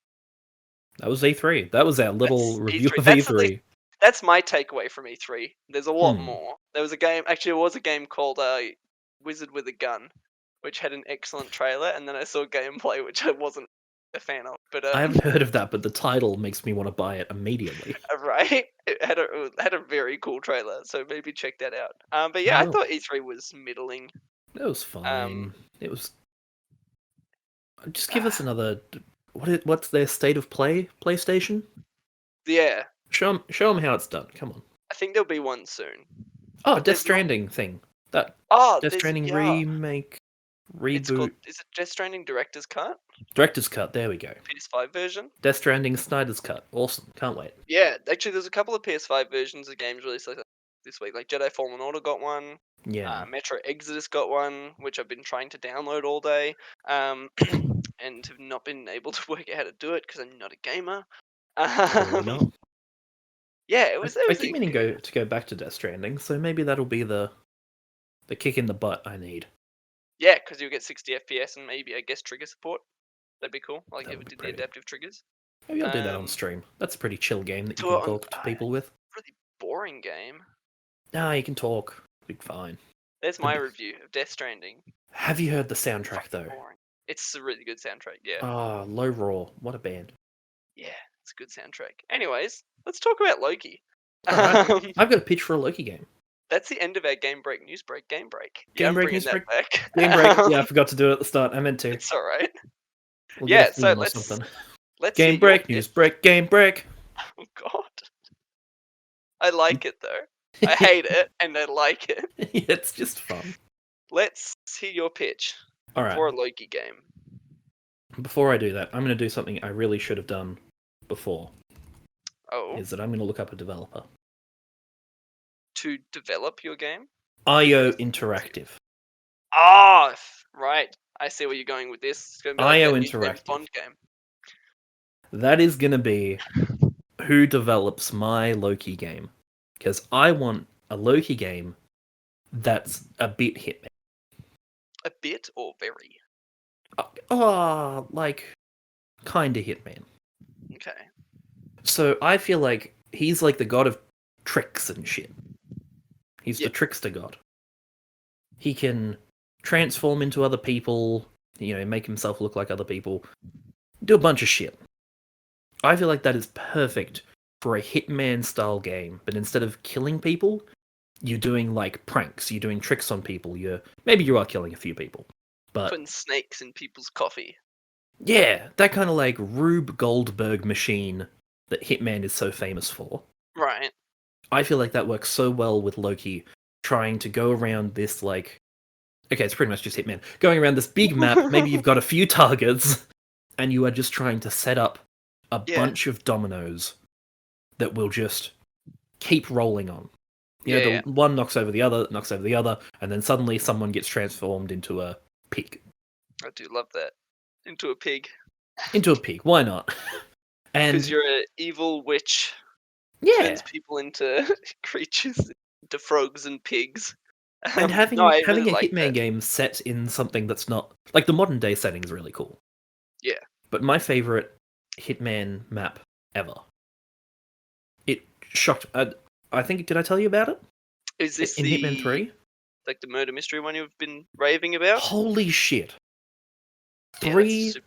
[SPEAKER 1] That was E3. That was our little
[SPEAKER 2] That's
[SPEAKER 1] review
[SPEAKER 2] E3.
[SPEAKER 1] of
[SPEAKER 2] That's at
[SPEAKER 1] E3.
[SPEAKER 2] least that's my takeaway from E3. There's a lot
[SPEAKER 1] Hmm.
[SPEAKER 2] more. There was a game. Actually, it was a game called Wizard with a Gun, which had an excellent trailer, and then I saw gameplay, which I wasn't a fan of. But
[SPEAKER 1] I haven't heard of that, but the title makes me want to buy it immediately.
[SPEAKER 2] right, it had a very cool trailer, so maybe check that out. But yeah,
[SPEAKER 1] I
[SPEAKER 2] I
[SPEAKER 1] will.
[SPEAKER 2] thought E3 was middling.
[SPEAKER 1] It was fine. It was. Just give
[SPEAKER 2] Ah.
[SPEAKER 1] us another. What's their state of play? PlayStation.
[SPEAKER 2] Yeah,
[SPEAKER 1] Show them how it's done. Come on.
[SPEAKER 2] I think there'll be one soon.
[SPEAKER 1] Oh,
[SPEAKER 2] But
[SPEAKER 1] Death
[SPEAKER 2] there's not-
[SPEAKER 1] Stranding thing. That
[SPEAKER 2] Oh,
[SPEAKER 1] Death
[SPEAKER 2] there's
[SPEAKER 1] Stranding
[SPEAKER 2] yeah.
[SPEAKER 1] remake,
[SPEAKER 2] It's called.
[SPEAKER 1] reboot,
[SPEAKER 2] Is it Death Stranding Director's Cut?
[SPEAKER 1] director's cut. There we go.
[SPEAKER 2] PS5 version.
[SPEAKER 1] Death Stranding Snyder's cut. Awesome. Can't wait.
[SPEAKER 2] Yeah, actually, there's a couple of PS5 versions of games released like this week. Like Jedi Fallen Order got one.
[SPEAKER 1] Yeah.
[SPEAKER 2] Metro Exodus got one, which I've been trying to download all day, and have not been able to work out how to do it because I'm not a gamer.
[SPEAKER 1] Clearly not.
[SPEAKER 2] Yeah, it was.
[SPEAKER 1] I keep meaning to go back to Death Stranding, so maybe that'll be the kick in the butt I need.
[SPEAKER 2] Yeah, because you'll get 60 FPS and maybe I guess trigger support. That'd be cool. Like
[SPEAKER 1] That
[SPEAKER 2] if
[SPEAKER 1] would
[SPEAKER 2] it
[SPEAKER 1] be
[SPEAKER 2] did the
[SPEAKER 1] pretty.
[SPEAKER 2] adaptive triggers.
[SPEAKER 1] Maybe I'll do that on stream. That's a pretty chill game that you can talk to people with.
[SPEAKER 2] Really boring game.
[SPEAKER 1] Nah, you can talk. Be fine.
[SPEAKER 2] There's my review of Death Stranding.
[SPEAKER 1] Have you heard the soundtrack though?
[SPEAKER 2] Boring. It's a really good soundtrack. Yeah.
[SPEAKER 1] Ah, Low Raw. What a band.
[SPEAKER 2] Yeah, it's a good soundtrack. Anyways, let's talk about Loki.
[SPEAKER 1] Alright. I've got a pitch for a Loki game.
[SPEAKER 2] That's the end of our game break news break. Game break.
[SPEAKER 1] Game
[SPEAKER 2] Yeah, I'm
[SPEAKER 1] break,
[SPEAKER 2] bringing
[SPEAKER 1] news
[SPEAKER 2] that
[SPEAKER 1] break.
[SPEAKER 2] back.
[SPEAKER 1] Game break. Yeah, I forgot to do it at the start. I meant to.
[SPEAKER 2] It's all right.
[SPEAKER 1] We'll
[SPEAKER 2] Yeah,
[SPEAKER 1] get a
[SPEAKER 2] so
[SPEAKER 1] theme or
[SPEAKER 2] let's
[SPEAKER 1] something.
[SPEAKER 2] hear
[SPEAKER 1] Game
[SPEAKER 2] your
[SPEAKER 1] break,
[SPEAKER 2] pitch.
[SPEAKER 1] news break, game break.
[SPEAKER 2] Oh God, I like it though. I hate it and I like it.
[SPEAKER 1] Yeah, it's just fun.
[SPEAKER 2] Let's hear your pitch
[SPEAKER 1] All right.
[SPEAKER 2] for a Loki game.
[SPEAKER 1] Before I do that, I'm going to do something I really should have done before.
[SPEAKER 2] Oh,
[SPEAKER 1] Is that I'm going to look up a developer.
[SPEAKER 2] to develop your game?
[SPEAKER 1] IO Interactive.
[SPEAKER 2] Ah, right. I see where you're going with this. It's going to be like
[SPEAKER 1] IO
[SPEAKER 2] that new James
[SPEAKER 1] Interactive.
[SPEAKER 2] Bond game.
[SPEAKER 1] That is going to be who develops my Loki game. Because I want a Loki game that's a bit Hitman.
[SPEAKER 2] A bit or very?
[SPEAKER 1] Oh, like, kinda Hitman.
[SPEAKER 2] Okay.
[SPEAKER 1] So I feel like he's like the god of tricks and shit. He's the
[SPEAKER 2] Yep.
[SPEAKER 1] trickster god. He can transform into other people, make himself look like other people, do a bunch of shit. I feel like that is perfect for a Hitman style game, but instead of killing people, you're doing like pranks, you're doing tricks on people, maybe you are killing a few people. But
[SPEAKER 2] Putting snakes in people's coffee.
[SPEAKER 1] yeah, that kind of like Rube Goldberg machine that Hitman is so famous for.
[SPEAKER 2] Right.
[SPEAKER 1] I feel like that works so well with Loki trying to go around this like okay, it's pretty much just Hitman. Going around this big map, maybe you've got a few targets, and you are just trying to set up a bunch of dominoes that will just keep rolling on. You know,
[SPEAKER 2] Yeah,
[SPEAKER 1] the one knocks over the other, and then suddenly someone gets transformed into a pig.
[SPEAKER 2] I do love that. Into a pig.
[SPEAKER 1] Into a pig, why not?
[SPEAKER 2] Because
[SPEAKER 1] And
[SPEAKER 2] you're an evil witch.
[SPEAKER 1] yeah,
[SPEAKER 2] Turns people into creatures, into frogs and pigs.
[SPEAKER 1] and
[SPEAKER 2] No, I really
[SPEAKER 1] having a
[SPEAKER 2] like
[SPEAKER 1] Hitman
[SPEAKER 2] that.
[SPEAKER 1] game set in something that's not like the modern day setting is really cool.
[SPEAKER 2] Yeah.
[SPEAKER 1] But my favorite Hitman map ever. It shocked. I think did I tell you about it
[SPEAKER 2] Is this
[SPEAKER 1] in Hitman
[SPEAKER 2] the
[SPEAKER 1] 3?
[SPEAKER 2] like the murder mystery one you've been raving about?
[SPEAKER 1] Holy shit!
[SPEAKER 2] Yeah, that's
[SPEAKER 1] Three
[SPEAKER 2] super.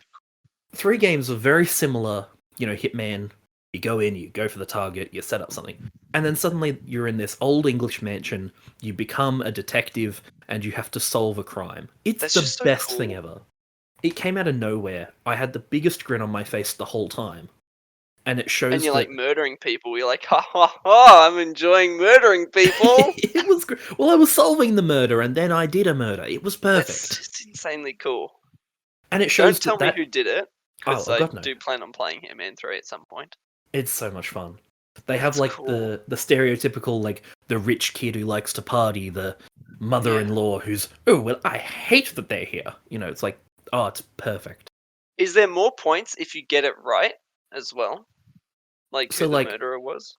[SPEAKER 1] three games are very similar. You know, Hitman. You go in, you go for the target, you set up something, and then suddenly you're in this old English mansion. You become a detective, and you have to solve a crime. It's
[SPEAKER 2] That's
[SPEAKER 1] the
[SPEAKER 2] just so
[SPEAKER 1] best
[SPEAKER 2] cool.
[SPEAKER 1] thing ever. It came out of nowhere. I had the biggest grin on my face the whole time, and it shows
[SPEAKER 2] And you're
[SPEAKER 1] that
[SPEAKER 2] like murdering people. You're like, ha ha ha! I'm enjoying murdering people.
[SPEAKER 1] it was great. Well, I was solving the murder, and then I did a murder. It was
[SPEAKER 2] That's
[SPEAKER 1] perfect,
[SPEAKER 2] just insanely cool.
[SPEAKER 1] and it shows
[SPEAKER 2] Don't
[SPEAKER 1] that
[SPEAKER 2] tell me who did it,
[SPEAKER 1] oh,
[SPEAKER 2] because
[SPEAKER 1] oh
[SPEAKER 2] I
[SPEAKER 1] god no,
[SPEAKER 2] do plan on playing Hitman 3 at some point.
[SPEAKER 1] it's so much fun. They have
[SPEAKER 2] That's
[SPEAKER 1] like
[SPEAKER 2] cool.
[SPEAKER 1] the stereotypical like the rich kid who likes to party, the
[SPEAKER 2] Yeah.
[SPEAKER 1] mother-in-law who's oh well I hate that they're here. You know, it's like oh it's perfect.
[SPEAKER 2] Is there more points if you get it right as well? Like
[SPEAKER 1] So
[SPEAKER 2] who the
[SPEAKER 1] like
[SPEAKER 2] murderer was?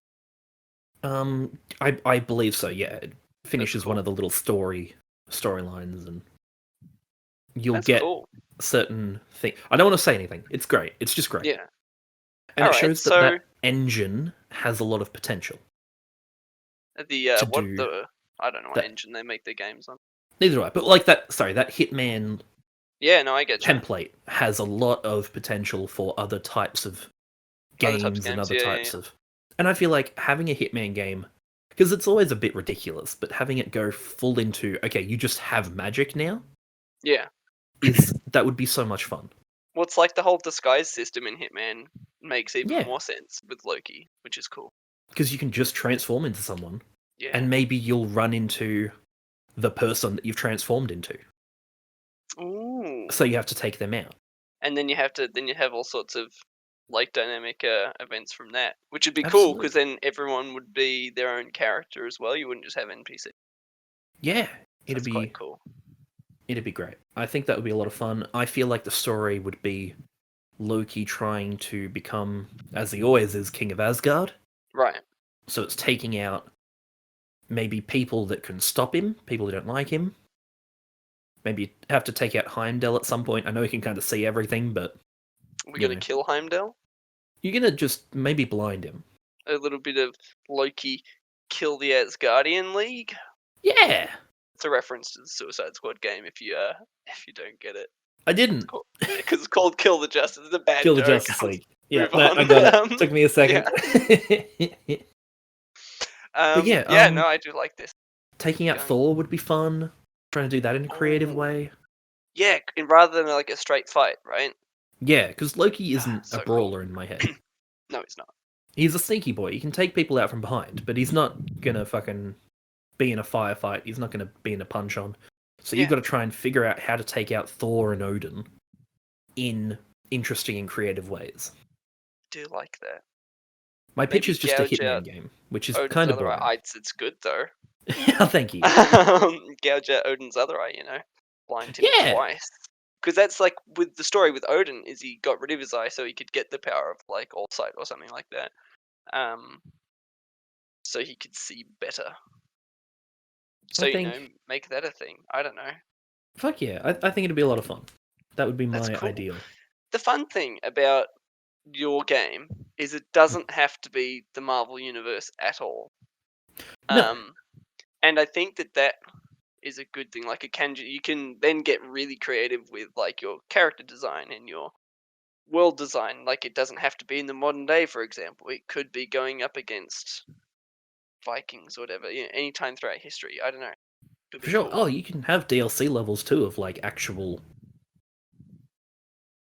[SPEAKER 1] I believe so. Yeah, it
[SPEAKER 2] That's
[SPEAKER 1] finishes one
[SPEAKER 2] cool.
[SPEAKER 1] of the little storylines, and you'll
[SPEAKER 2] That's
[SPEAKER 1] get
[SPEAKER 2] cool.
[SPEAKER 1] certain things. I don't want to say anything. It's great. It's just great.
[SPEAKER 2] Yeah.
[SPEAKER 1] And
[SPEAKER 2] All
[SPEAKER 1] it
[SPEAKER 2] right.
[SPEAKER 1] shows that
[SPEAKER 2] So
[SPEAKER 1] that engine has a lot of potential
[SPEAKER 2] the
[SPEAKER 1] to
[SPEAKER 2] what
[SPEAKER 1] do
[SPEAKER 2] the I don't know what
[SPEAKER 1] that.
[SPEAKER 2] engine they make their games on.
[SPEAKER 1] Neither do I, but like that. Sorry, that Hitman
[SPEAKER 2] Yeah, no, I get you.
[SPEAKER 1] template has a lot of potential for other types of
[SPEAKER 2] Other types of
[SPEAKER 1] games and
[SPEAKER 2] games.
[SPEAKER 1] other
[SPEAKER 2] Yeah, yeah,
[SPEAKER 1] types
[SPEAKER 2] yeah.
[SPEAKER 1] of. And I feel like having a Hitman game, because it's always a bit ridiculous, but having it go full into okay, you just have magic now
[SPEAKER 2] Yeah.
[SPEAKER 1] is that would be so much fun.
[SPEAKER 2] Well, it's like the whole disguise system in Hitman makes even
[SPEAKER 1] Yeah,
[SPEAKER 2] more sense with Loki, which is cool.
[SPEAKER 1] because you can just transform into someone,
[SPEAKER 2] Yeah.
[SPEAKER 1] and maybe you'll run into the person that you've transformed into.
[SPEAKER 2] Ooh.
[SPEAKER 1] So you have to take them out.
[SPEAKER 2] And then you have all sorts of like dynamic events from that, which would be cool because
[SPEAKER 1] Absolutely.
[SPEAKER 2] then everyone would be their own character as well. You wouldn't just have NPC.
[SPEAKER 1] Yeah,
[SPEAKER 2] That's quite cool.
[SPEAKER 1] it'd be great. I think that would be a lot of fun. I feel like the story would be Loki trying to become, as he always is, King of Asgard.
[SPEAKER 2] Right.
[SPEAKER 1] So it's taking out maybe people that can stop him, people who don't like him. Maybe you have to take out Heimdall at some point. I know he can kind of see everything, but
[SPEAKER 2] We're
[SPEAKER 1] you
[SPEAKER 2] gonna
[SPEAKER 1] know,
[SPEAKER 2] kill Heimdall.
[SPEAKER 1] you're gonna just maybe blind him.
[SPEAKER 2] A little bit of Loki kill the Asgardian League.
[SPEAKER 1] Yeah,
[SPEAKER 2] It's a reference to the Suicide Squad game. If you don't get it,
[SPEAKER 1] I didn't
[SPEAKER 2] because it's called Kill the Justice. It's a bad
[SPEAKER 1] kill the
[SPEAKER 2] joke.
[SPEAKER 1] Justice
[SPEAKER 2] Let's
[SPEAKER 1] League. Yeah,
[SPEAKER 2] move
[SPEAKER 1] no,
[SPEAKER 2] on.
[SPEAKER 1] I got it. Took me a second.
[SPEAKER 2] Yeah.
[SPEAKER 1] But yeah,
[SPEAKER 2] Yeah. No, I do like this.
[SPEAKER 1] taking out
[SPEAKER 2] Going.
[SPEAKER 1] Thor would be fun. Trying to do that in a creative
[SPEAKER 2] Ooh.
[SPEAKER 1] way.
[SPEAKER 2] Yeah, and rather than like a straight fight, right?
[SPEAKER 1] Yeah, because Loki isn't a
[SPEAKER 2] So cool.
[SPEAKER 1] brawler in my head.
[SPEAKER 2] No, it's not.
[SPEAKER 1] He's a sneaky boy. He can take people out from behind, but he's not gonna fucking be in a firefight. He's not gonna be in a punch on. So you've
[SPEAKER 2] Yeah.
[SPEAKER 1] got to try and figure out how to take out Thor and Odin in interesting and creative ways.
[SPEAKER 2] Do like that.
[SPEAKER 1] My pitch
[SPEAKER 2] Maybe
[SPEAKER 1] is just a
[SPEAKER 2] gouge
[SPEAKER 1] Hitman
[SPEAKER 2] out
[SPEAKER 1] game, which is
[SPEAKER 2] Odin's
[SPEAKER 1] kind of
[SPEAKER 2] other eye.
[SPEAKER 1] boring.
[SPEAKER 2] It's good though.
[SPEAKER 1] Thank you.
[SPEAKER 2] Gouge out Odin's other eye, blind him
[SPEAKER 1] Yeah,
[SPEAKER 2] twice. Because that's like with the story with Odin is he got rid of his eye so he could get the power of like all sight or something like that. So he could see better. So
[SPEAKER 1] I think.
[SPEAKER 2] make that a thing. I don't know.
[SPEAKER 1] Fuck yeah, I think it'd be a lot of fun. That would be
[SPEAKER 2] That's
[SPEAKER 1] my
[SPEAKER 2] cool.
[SPEAKER 1] ideal.
[SPEAKER 2] The fun thing about your game is it doesn't have to be the Marvel universe at all.
[SPEAKER 1] No,
[SPEAKER 2] And I think that is a good thing. Like you can then get really creative with like your character design and your world design. Like it doesn't have to be in the modern day, for example. It could be going up against Vikings or whatever. Anytime throughout history. I don't know. Could
[SPEAKER 1] for
[SPEAKER 2] be
[SPEAKER 1] sure.
[SPEAKER 2] cool.
[SPEAKER 1] Oh, you can have DLC levels too of like actual,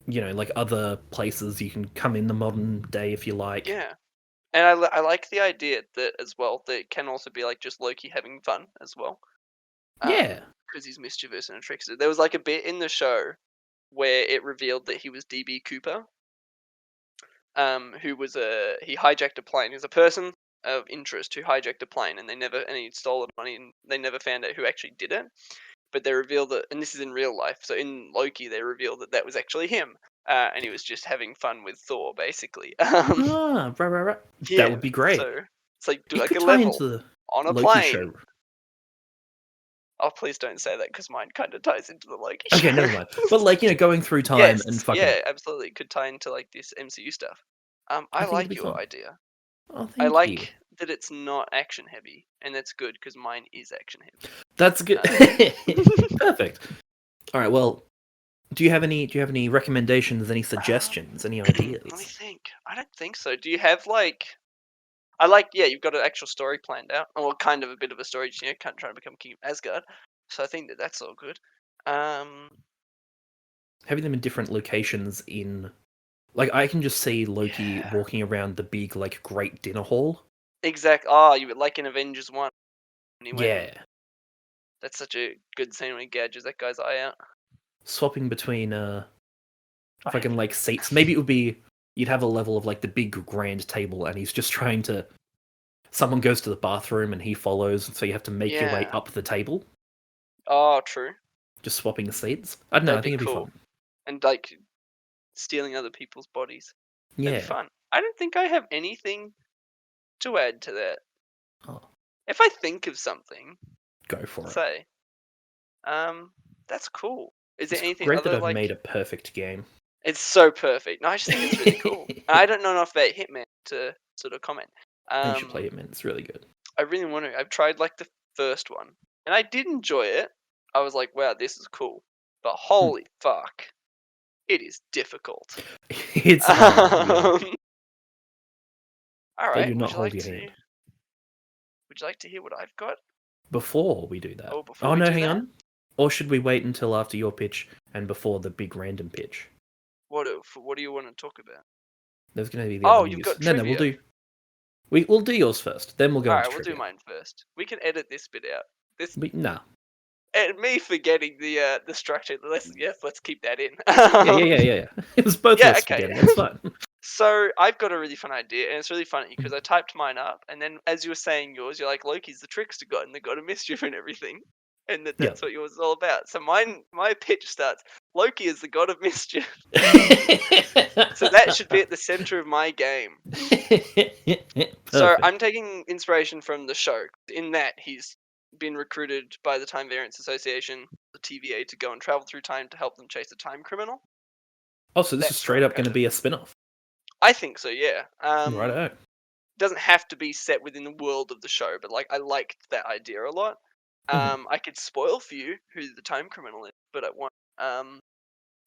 [SPEAKER 1] like other places you can come in the modern day if you like.
[SPEAKER 2] Yeah. And I like the idea that as well that it can also be like just Loki having fun as well.
[SPEAKER 1] Yeah.
[SPEAKER 2] Because he's mischievous and a trickster. There was like a bit in the show where it revealed that he was DB Cooper, who was he hijacked a plane. He was a person of interest who hijacked a plane, and he stole the money, and they never found out who actually did it. But they revealed that, and this is in real life. So in Loki, they revealed that was actually him, and he was just having fun with Thor, basically.
[SPEAKER 1] Right.
[SPEAKER 2] Yeah.
[SPEAKER 1] That would be great.
[SPEAKER 2] So it's like do
[SPEAKER 1] It
[SPEAKER 2] like
[SPEAKER 1] could
[SPEAKER 2] a
[SPEAKER 1] tie
[SPEAKER 2] level
[SPEAKER 1] into the
[SPEAKER 2] on a
[SPEAKER 1] Loki
[SPEAKER 2] plane.
[SPEAKER 1] show.
[SPEAKER 2] Oh, please don't say that, because mine kind of ties into the Loki
[SPEAKER 1] Okay,
[SPEAKER 2] show.
[SPEAKER 1] never mind. But like, going through time
[SPEAKER 2] Yes,
[SPEAKER 1] and fucking.
[SPEAKER 2] yeah, absolutely. It could tie into like this MCU stuff.
[SPEAKER 1] I
[SPEAKER 2] I
[SPEAKER 1] think it'd
[SPEAKER 2] like
[SPEAKER 1] be
[SPEAKER 2] your
[SPEAKER 1] fun.
[SPEAKER 2] idea.
[SPEAKER 1] Oh,
[SPEAKER 2] I
[SPEAKER 1] thank you.
[SPEAKER 2] like that it's not action heavy, and that's good because mine is action heavy.
[SPEAKER 1] That's good. Perfect. All right. Well, do you have any recommendations? Any suggestions? Any ideas?
[SPEAKER 2] Let me think. I don't think so. Do you have like? Yeah, you've got an actual story planned out, or kind of a bit of a story. Kind of trying to become King of Asgard. So I think that's all good.
[SPEAKER 1] Having them in different locations in. Like, I can just see Loki
[SPEAKER 2] Yeah.
[SPEAKER 1] walking around the big, like, great dinner hall.
[SPEAKER 2] Exactly. Oh, you would like in Avengers 1 when he went.
[SPEAKER 1] Yeah.
[SPEAKER 2] That's such a good scene when he gouges that guy's eye out.
[SPEAKER 1] Swapping between, fucking,
[SPEAKER 2] yeah.
[SPEAKER 1] like, seats. Maybe it would be. You'd have a level of, like, the big grand table, and he's just trying to. Someone goes to the bathroom and he follows, so you have to make your way
[SPEAKER 2] Yeah.
[SPEAKER 1] up the table.
[SPEAKER 2] Oh, true.
[SPEAKER 1] Just swapping the seats. I don't know, I
[SPEAKER 2] That'd be
[SPEAKER 1] think it'd be
[SPEAKER 2] cool.
[SPEAKER 1] fun.
[SPEAKER 2] And like stealing other people's bodies. That'd be
[SPEAKER 1] Yeah.
[SPEAKER 2] fun. I don't think I have anything to add to that.
[SPEAKER 1] Oh,
[SPEAKER 2] If I think of something,
[SPEAKER 1] go for it.
[SPEAKER 2] say. That's cool. Is there
[SPEAKER 1] It's
[SPEAKER 2] anything
[SPEAKER 1] great that
[SPEAKER 2] other
[SPEAKER 1] I've made
[SPEAKER 2] like?
[SPEAKER 1] a perfect game.
[SPEAKER 2] It's so perfect. No, I just think it's really cool. And I don't know enough about Hitman to sort of comment.
[SPEAKER 1] You should play it, man. It's really good.
[SPEAKER 2] I really want to. I've tried like the first one, and I did enjoy it. I was like, wow, this is cool. But holy fuck, it is difficult.
[SPEAKER 1] It's hard, yeah.
[SPEAKER 2] All
[SPEAKER 1] They
[SPEAKER 2] right.
[SPEAKER 1] do not
[SPEAKER 2] Would you
[SPEAKER 1] hold
[SPEAKER 2] like
[SPEAKER 1] your
[SPEAKER 2] to?
[SPEAKER 1] hand.
[SPEAKER 2] Would you like to hear what I've got?
[SPEAKER 1] Before we do that.
[SPEAKER 2] Oh, before we
[SPEAKER 1] no,
[SPEAKER 2] do
[SPEAKER 1] hang
[SPEAKER 2] that?
[SPEAKER 1] on. Or should we wait until after your pitch and before the big random pitch?
[SPEAKER 2] What do you want to talk about?
[SPEAKER 1] There's going to be the
[SPEAKER 2] Oh,
[SPEAKER 1] other
[SPEAKER 2] you've
[SPEAKER 1] news.
[SPEAKER 2] got
[SPEAKER 1] No,
[SPEAKER 2] trivia.
[SPEAKER 1] we'll do yours first. Then we'll go
[SPEAKER 2] All
[SPEAKER 1] into
[SPEAKER 2] right, we'll
[SPEAKER 1] trivia.
[SPEAKER 2] do mine first. We can edit this bit out.
[SPEAKER 1] Nah.
[SPEAKER 2] And me forgetting the structure. Let's keep that in.
[SPEAKER 1] Yeah. It was both of us
[SPEAKER 2] okay.
[SPEAKER 1] forgetting. It's fine.
[SPEAKER 2] So I've got a really fun idea, and it's really funny because I typed mine up, and then as you were saying yours, you're like, Loki's the trickster god, and the god of mischief and everything, and that's what yours is all about. So my pitch starts: Loki is the god of mischief. So that should be at the center of my game. So I'm taking inspiration from the show. In that, he's been recruited by the Time Variance Association, the TVA, to go and travel through time to help them chase a time criminal.
[SPEAKER 1] Oh, so this is straight up going to be a spin-off.
[SPEAKER 2] I think so, yeah.
[SPEAKER 1] Righto.
[SPEAKER 2] Doesn't have to be set within the world of the show, but like I liked that idea a lot. I could spoil for you who the time criminal is, but I won't.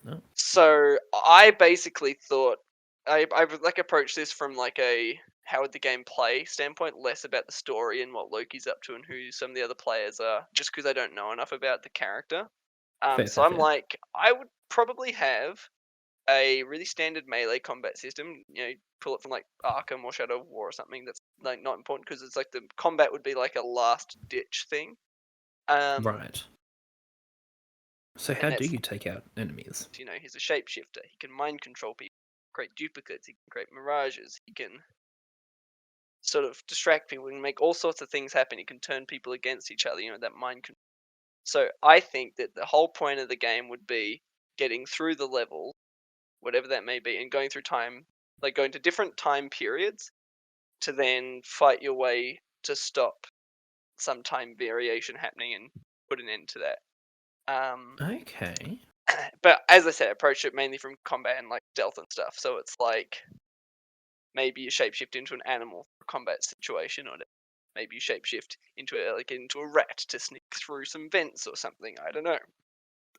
[SPEAKER 1] No.
[SPEAKER 2] So I basically thought I like approached this from like a how would the game play standpoint, less about the story and what Loki's up to and who some of the other players are, just because I don't know enough about the character. So I'm like, I would probably have a really standard melee combat system. Pull it from like Arkham or Shadow of War or something. That's like not important because it's like the combat would be like a last ditch thing.
[SPEAKER 1] Right. So how do you take out enemies?
[SPEAKER 2] He's a shapeshifter. He can mind control people, create duplicates. He can create mirages. He can sort of distract people and make all sorts of things happen. He can turn people against each other. That mind control. So I think that the whole point of the game would be getting through the level, whatever that may be, and going through time, like going to different time periods to then fight your way to stop some time variation happening and put an end to that.
[SPEAKER 1] Okay.
[SPEAKER 2] But as I said, I approach it mainly from combat and like stealth and stuff. So it's like maybe you shapeshift into an animal for a combat situation, or maybe you shapeshift into a rat to sneak through some vents or something. I don't know.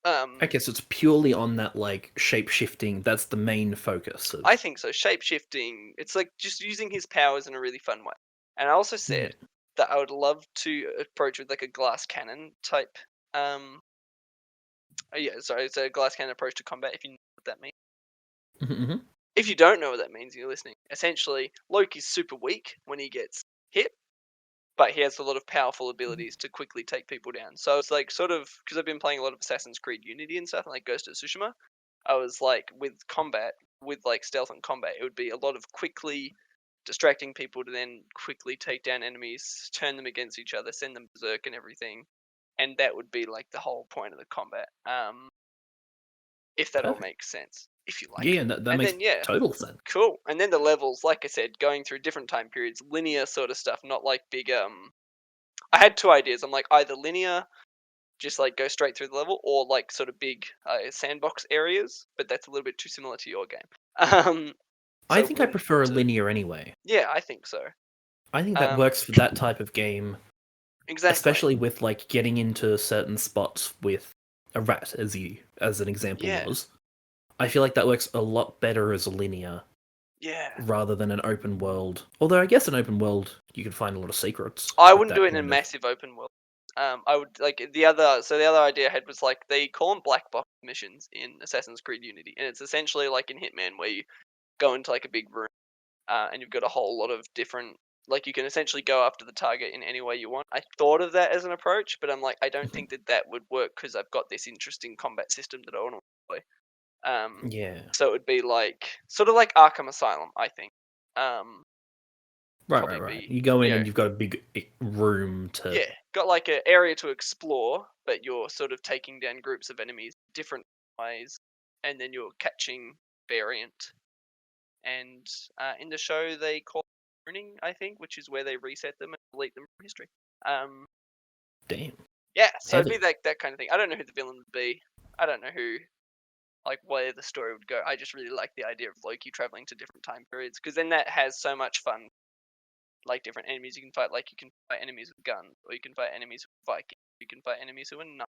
[SPEAKER 1] I guess it's purely on that like shape shifting. That's the main focus.
[SPEAKER 2] I think so. Shapeshifting. It's like just using his powers in a really fun way. And I also said that I would love to approach with like a glass cannon type. It's a glass cannon approach to combat. If you know what that means.
[SPEAKER 1] Mm-hmm.
[SPEAKER 2] If you don't know what that means, you're listening. Essentially, Loki's super weak when he gets hit, but he has a lot of powerful abilities to quickly take people down. So it's like sort of because I've been playing a lot of Assassin's Creed Unity and stuff, and like Ghost of Tsushima. I was like with combat, with like stealth and combat, it would be a lot of quickly distracting people to then quickly take down enemies, turn them against each other, send them berserk and everything, and that would be like the whole point of the combat. If that all
[SPEAKER 1] Perfect.
[SPEAKER 2] makes sense, if you like
[SPEAKER 1] Yeah,
[SPEAKER 2] it.
[SPEAKER 1] that
[SPEAKER 2] And
[SPEAKER 1] makes
[SPEAKER 2] then yeah,
[SPEAKER 1] total sense.
[SPEAKER 2] cool. And then the levels, like I said, going through different time periods, linear sort of stuff, not like big. I had two ideas. I'm like either linear, just like go straight through the level, or like sort of big sandbox areas. But that's a little bit too similar to your game.
[SPEAKER 1] I
[SPEAKER 2] So
[SPEAKER 1] think I
[SPEAKER 2] which
[SPEAKER 1] prefer a
[SPEAKER 2] to,
[SPEAKER 1] linear anyway.
[SPEAKER 2] yeah, I think so.
[SPEAKER 1] I think that works for that type of game,
[SPEAKER 2] Exactly.
[SPEAKER 1] especially with like getting into certain spots with a rat, as an example
[SPEAKER 2] Yeah.
[SPEAKER 1] was. I feel like that works a lot better as a linear
[SPEAKER 2] Yeah.
[SPEAKER 1] rather than an open world. Although I guess an open world you could find a lot of secrets
[SPEAKER 2] I
[SPEAKER 1] with
[SPEAKER 2] wouldn't
[SPEAKER 1] that
[SPEAKER 2] do it in a
[SPEAKER 1] kind of.
[SPEAKER 2] massive open world. I would like the other. So the other idea I had was like they call them black box missions in Assassin's Creed Unity, and it's essentially like in Hitman where you go into like a big room, and you've got a whole lot of different. Like you can essentially go after the target in any way you want. I thought of that as an approach, but I'm like I don't think that would work because I've got this interesting combat system that I want to play.
[SPEAKER 1] Yeah.
[SPEAKER 2] So it would be like sort of like Arkham Asylum, I think.
[SPEAKER 1] Right,
[SPEAKER 2] Probably
[SPEAKER 1] right, right.
[SPEAKER 2] be
[SPEAKER 1] You go in and you've got a big room to.
[SPEAKER 2] yeah, got like an area to explore, but you're sort of taking down groups of enemies different ways, and then you're catching variant. And in the show, they call it pruning, I think, which is where they reset them and delete them from history. Um,
[SPEAKER 1] Damn.
[SPEAKER 2] yeah, so it'd
[SPEAKER 1] Heavy.
[SPEAKER 2] be like that kind of thing. I don't know who the villain would be. I don't know who, like, where the story would go. I just really like the idea of Loki traveling to different time periods because then that has so much fun. Like different enemies you can fight. Like you can fight enemies with guns, or you can fight enemies with Vikings. You can fight enemies who are not.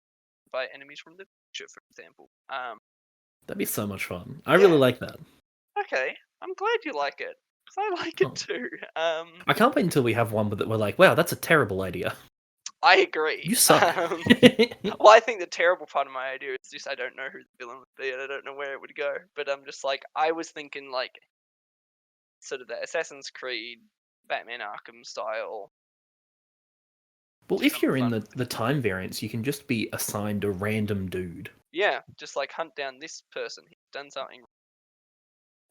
[SPEAKER 2] Fight enemies from the future, for example.
[SPEAKER 1] That'd be so much fun. I really
[SPEAKER 2] Yeah.
[SPEAKER 1] like that.
[SPEAKER 2] Okay, I'm glad you like it because I like it
[SPEAKER 1] Oh.
[SPEAKER 2] too.
[SPEAKER 1] I can't wait until we have one that we're like, wow, that's a terrible idea.
[SPEAKER 2] I agree.
[SPEAKER 1] You suck.
[SPEAKER 2] Well, I think the terrible part of my idea is just I don't know who the villain would be and I don't know where it would go. But I'm just like I was thinking like sort of the Assassin's Creed, Batman Arkham style.
[SPEAKER 1] Well,
[SPEAKER 2] Just
[SPEAKER 1] if
[SPEAKER 2] something
[SPEAKER 1] you're in
[SPEAKER 2] fun.
[SPEAKER 1] the time variants, you can just be assigned a random dude.
[SPEAKER 2] Yeah, just like hunt down this person. He's done something,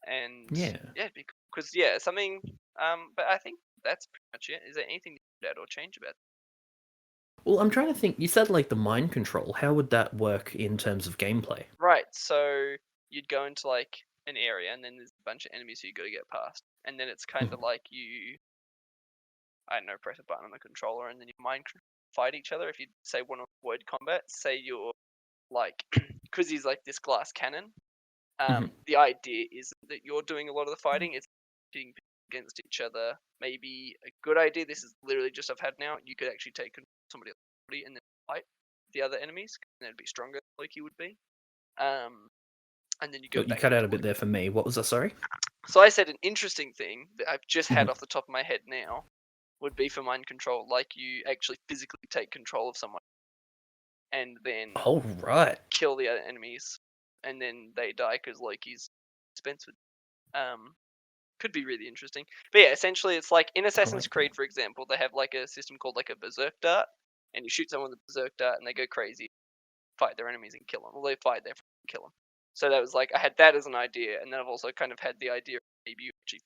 [SPEAKER 2] and
[SPEAKER 1] Yeah.
[SPEAKER 2] yeah, because yeah, something. But I think that's pretty much it. Is there anything you add or change about?
[SPEAKER 1] Well, I'm trying to think. You said like the mind control. How would that work in terms of gameplay?
[SPEAKER 2] Right, so you'd go into like an area, and then there's a bunch of enemies you got to get past, and then it's kind of like you, I don't know, press a button on the controller, and then you fight each other. If you say want to avoid combat, say you're like, because he's like this glass cannon.
[SPEAKER 1] Mhm.
[SPEAKER 2] The idea is that you're doing a lot of the fighting. It's pitting against each other. Maybe a good idea. This is literally just I've had now. You could actually take somebody else's body and then fight the other enemies, and they'd be stronger than Loki would be. And then you go
[SPEAKER 1] You
[SPEAKER 2] back
[SPEAKER 1] cut out
[SPEAKER 2] into
[SPEAKER 1] a bit there for me. What was that? Sorry.
[SPEAKER 2] So I said an interesting thing that I've just had
[SPEAKER 1] Mhm.
[SPEAKER 2] off the top of my head now would be for mind control, like you actually physically take control of someone and then
[SPEAKER 1] Oh right.
[SPEAKER 2] kill the other enemies, and then they die because Loki's expensive. Could be really interesting. But yeah, essentially it's like in
[SPEAKER 1] I
[SPEAKER 2] Assassin's
[SPEAKER 1] like
[SPEAKER 2] Creed, for example, they have like a system called like a berserk dart, and you shoot someone with a berserk dart and they go crazy, fight their enemies and kill them. Well, they fight their friends and kill them. So that was like I had that as an idea, and then I've also kind of had the idea of maybe you actually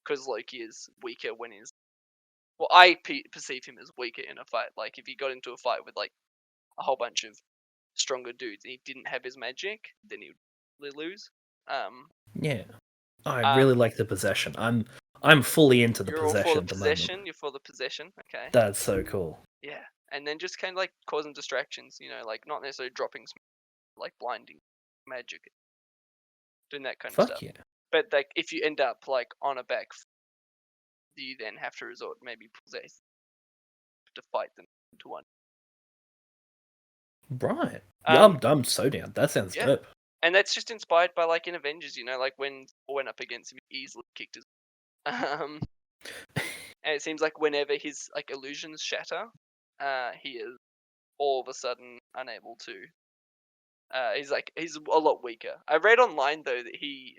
[SPEAKER 2] because Loki is weaker when he's. Well, I perceive him as weaker in a fight. Like if he got into a fight with like a whole bunch of stronger dudes and he didn't have his magic, then he would really lose.
[SPEAKER 1] Yeah. I really
[SPEAKER 2] Um,
[SPEAKER 1] like the possession. I'm fully into the
[SPEAKER 2] you're all for the
[SPEAKER 1] possession at the moment.
[SPEAKER 2] possession. You're for the possession. Okay.
[SPEAKER 1] That's so cool.
[SPEAKER 2] Yeah, and then just kind of like causing distractions. You know, like not necessarily dropping, like blinding magic, doing that kind of
[SPEAKER 1] Fuck
[SPEAKER 2] stuff.
[SPEAKER 1] yeah.
[SPEAKER 2] But like if you end up like on a back, you then have to resort maybe possess to fight them into one.
[SPEAKER 1] Right. Yeah,
[SPEAKER 2] Um,
[SPEAKER 1] I'm so down. That sounds
[SPEAKER 2] yeah,
[SPEAKER 1] dope.
[SPEAKER 2] and that's just inspired by like in Avengers, you know, like when Thor went up against him, he easily kicked his. Um, and it seems like whenever his like illusions shatter, he is all of a sudden unable to. He's a lot weaker. I read online though that he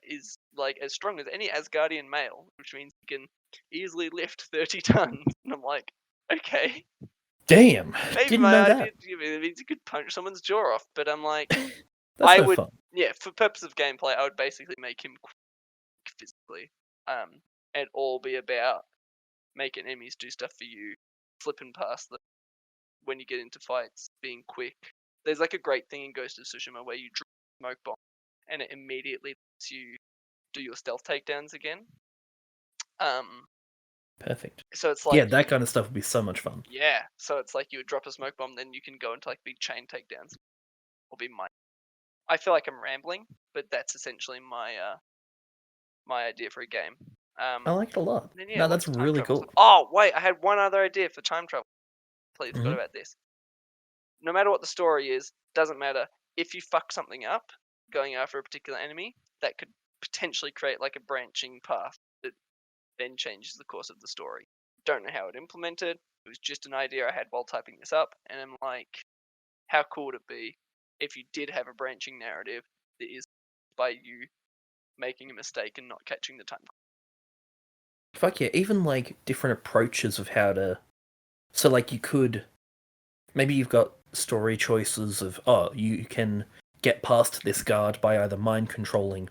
[SPEAKER 2] is like as strong as any Asgardian male, which means he can easily lift 30 tons. And I'm like, okay,
[SPEAKER 1] Damn.
[SPEAKER 2] maybe
[SPEAKER 1] Didn't
[SPEAKER 2] my
[SPEAKER 1] know
[SPEAKER 2] idea
[SPEAKER 1] that.
[SPEAKER 2] it means he could punch someone's jaw off. But I'm like,
[SPEAKER 1] That's
[SPEAKER 2] I
[SPEAKER 1] no
[SPEAKER 2] would,
[SPEAKER 1] fun.
[SPEAKER 2] yeah, for purpose of gameplay, I would basically make him quick physically. and all be about making enemies do stuff for you, flipping past them when you get into fights, being quick. There's like a great thing in Ghost of Tsushima where you drop a smoke bomb and it immediately lets you do your stealth takedowns again.
[SPEAKER 1] Perfect.
[SPEAKER 2] So it's like
[SPEAKER 1] Yeah, that kind of stuff would be so much fun.
[SPEAKER 2] Yeah, so it's like you would drop a smoke bomb, then you can go into like big chain takedowns, or be mine. I feel like I'm rambling, but that's essentially my my idea for a game.
[SPEAKER 1] I like it a lot.
[SPEAKER 2] Then, yeah,
[SPEAKER 1] No,
[SPEAKER 2] what's
[SPEAKER 1] that's
[SPEAKER 2] the time
[SPEAKER 1] really
[SPEAKER 2] travel
[SPEAKER 1] cool.
[SPEAKER 2] stuff? Oh wait, I had one other idea for time travel. Completely forgot
[SPEAKER 1] Mhm.
[SPEAKER 2] about this. No matter what the story is, doesn't matter. If you fuck something up, going after a particular enemy, that could potentially create like a branching path that then changes the course of the story. Don't know how it implemented. It was just an idea I had while typing this up, and I'm like, how cool would it be if you did have a branching narrative that is by you making a mistake and not catching the time?
[SPEAKER 1] Fuck yeah, even like different approaches of how to. So, like, you could. Maybe you've got story choices of, oh, you can get past this guard by either mind controlling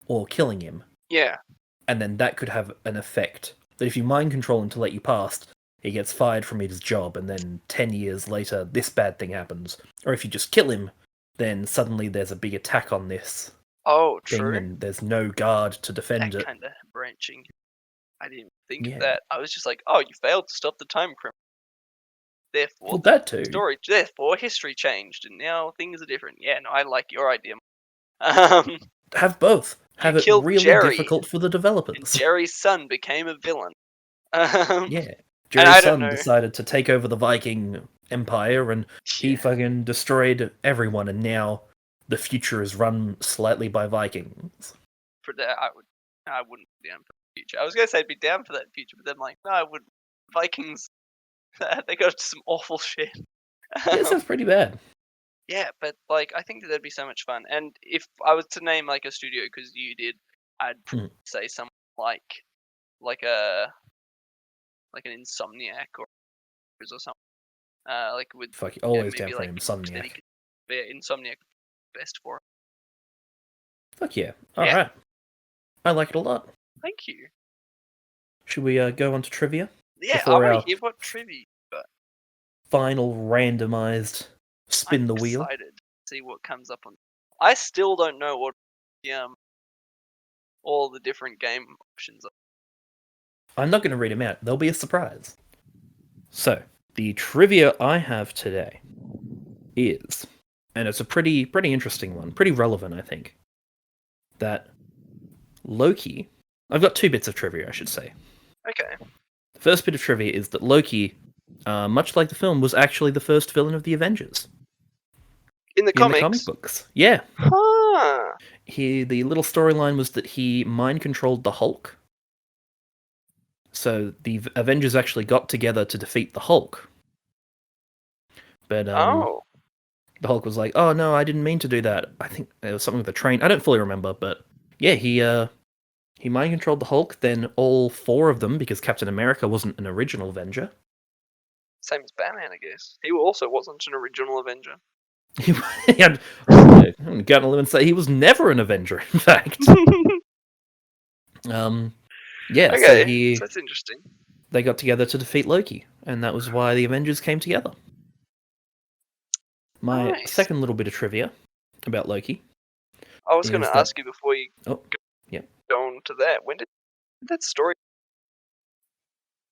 [SPEAKER 1] or killing him.
[SPEAKER 2] Yeah.
[SPEAKER 1] And then that could have an effect. That if you mind control him to let you past, he gets fired from his job, and then 10 years later, this bad thing happens. Or if you just kill him, then suddenly there's a big attack on this
[SPEAKER 2] Oh,
[SPEAKER 1] thing,
[SPEAKER 2] true.
[SPEAKER 1] and there's no guard to defend
[SPEAKER 2] That
[SPEAKER 1] it.
[SPEAKER 2] kind of branching. I didn't think
[SPEAKER 1] Yeah.
[SPEAKER 2] of that. I was just like, oh, you failed to stop the time criminal. Therefore,
[SPEAKER 1] Well, that too.
[SPEAKER 2] Therefore, history changed, and now things are different. Yeah, no, I like your idea. Um,
[SPEAKER 1] Have both. Have it
[SPEAKER 2] killed
[SPEAKER 1] really
[SPEAKER 2] Jerry,
[SPEAKER 1] difficult for the
[SPEAKER 2] and
[SPEAKER 1] developers.
[SPEAKER 2] Jerry's son became a villain.
[SPEAKER 1] Yeah.
[SPEAKER 2] And I
[SPEAKER 1] Jerry's
[SPEAKER 2] don't
[SPEAKER 1] son
[SPEAKER 2] know.
[SPEAKER 1] decided to take over the Viking Empire, and he
[SPEAKER 2] Yeah.
[SPEAKER 1] fucking destroyed everyone, and now the future is run slightly by Vikings.
[SPEAKER 2] For that, I wouldn't be down for the future. I was gonna say I'd be down for that future, but then like, no, I wouldn't. Vikings, they got some awful shit.
[SPEAKER 1] Yeah, it sounds pretty bad.
[SPEAKER 2] Yeah, but like, I think that'd be so much fun. And if I was to name like a studio, because you did, I'd say something like a like an Insomniac or something. Like with
[SPEAKER 1] Fuck, always
[SPEAKER 2] maybe
[SPEAKER 1] down for
[SPEAKER 2] like
[SPEAKER 1] an
[SPEAKER 2] that
[SPEAKER 1] Insomniac.
[SPEAKER 2] he could be Insomniac best for it.
[SPEAKER 1] Fuck yeah.
[SPEAKER 2] Yeah.
[SPEAKER 1] Alright. I like it a lot.
[SPEAKER 2] Thank you.
[SPEAKER 1] Should we go on to trivia?
[SPEAKER 2] Yeah,
[SPEAKER 1] Before
[SPEAKER 2] I
[SPEAKER 1] our
[SPEAKER 2] want to hear what trivia you got.
[SPEAKER 1] final randomized spin
[SPEAKER 2] I'm
[SPEAKER 1] the wheel.
[SPEAKER 2] excited to see what comes up on. I still don't know what all the different game options are.
[SPEAKER 1] I'm not going to read them out. They'll be a surprise. So, the trivia I have today is, and it's a pretty interesting one, pretty relevant, I think, that Loki. I've got two bits of trivia, I should say.
[SPEAKER 2] Okay.
[SPEAKER 1] The first bit of trivia is that Loki, much like the film, was actually the first villain of the Avengers.
[SPEAKER 2] In the
[SPEAKER 1] In the
[SPEAKER 2] comics?
[SPEAKER 1] comic books. Yeah.
[SPEAKER 2] Huh.
[SPEAKER 1] The little storyline was that he mind controlled the Hulk. So the Avengers actually got together to defeat the Hulk. But
[SPEAKER 2] Oh.
[SPEAKER 1] the Hulk was like, "Oh no, I didn't mean to do that. I think there was something with the train. I don't fully remember, but yeah, he mind controlled the Hulk. Then all four of them, because Captain America wasn't an original Avenger.
[SPEAKER 2] Same as Batman, I guess. He also wasn't an original Avenger.
[SPEAKER 1] He had, I'm gonna live and say he was never an Avenger. In fact, yeah.
[SPEAKER 2] Okay, so that's interesting.
[SPEAKER 1] They got together to defeat Loki, and that was why the Avengers came together. My second little bit of trivia about Loki.
[SPEAKER 2] I was going to ask you before you
[SPEAKER 1] go
[SPEAKER 2] on to that. When did that story?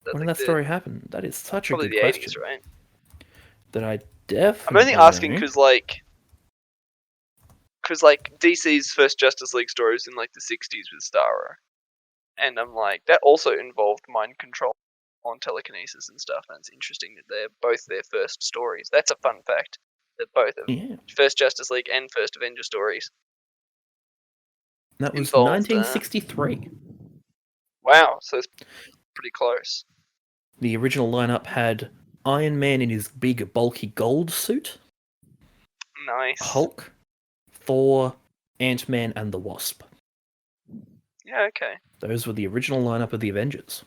[SPEAKER 1] When did that story happen? That is such a good question.
[SPEAKER 2] Probably the 80s, right?
[SPEAKER 1] That I definitely.
[SPEAKER 2] I'm only asking because DC's first Justice League story was in like the 60s with Starro, and I'm like, that also involved mind control on telekinesis and stuff, and it's interesting that they're both their first stories. That's a fun fact, that both of first Justice League and first Avenger stories.
[SPEAKER 1] That was 1963.
[SPEAKER 2] Wow, so it's pretty close.
[SPEAKER 1] The original lineup had Iron Man in his big bulky gold suit.
[SPEAKER 2] Nice.
[SPEAKER 1] Hulk, Thor, Ant-Man, and the Wasp.
[SPEAKER 2] Yeah, okay.
[SPEAKER 1] Those were the original lineup of the Avengers.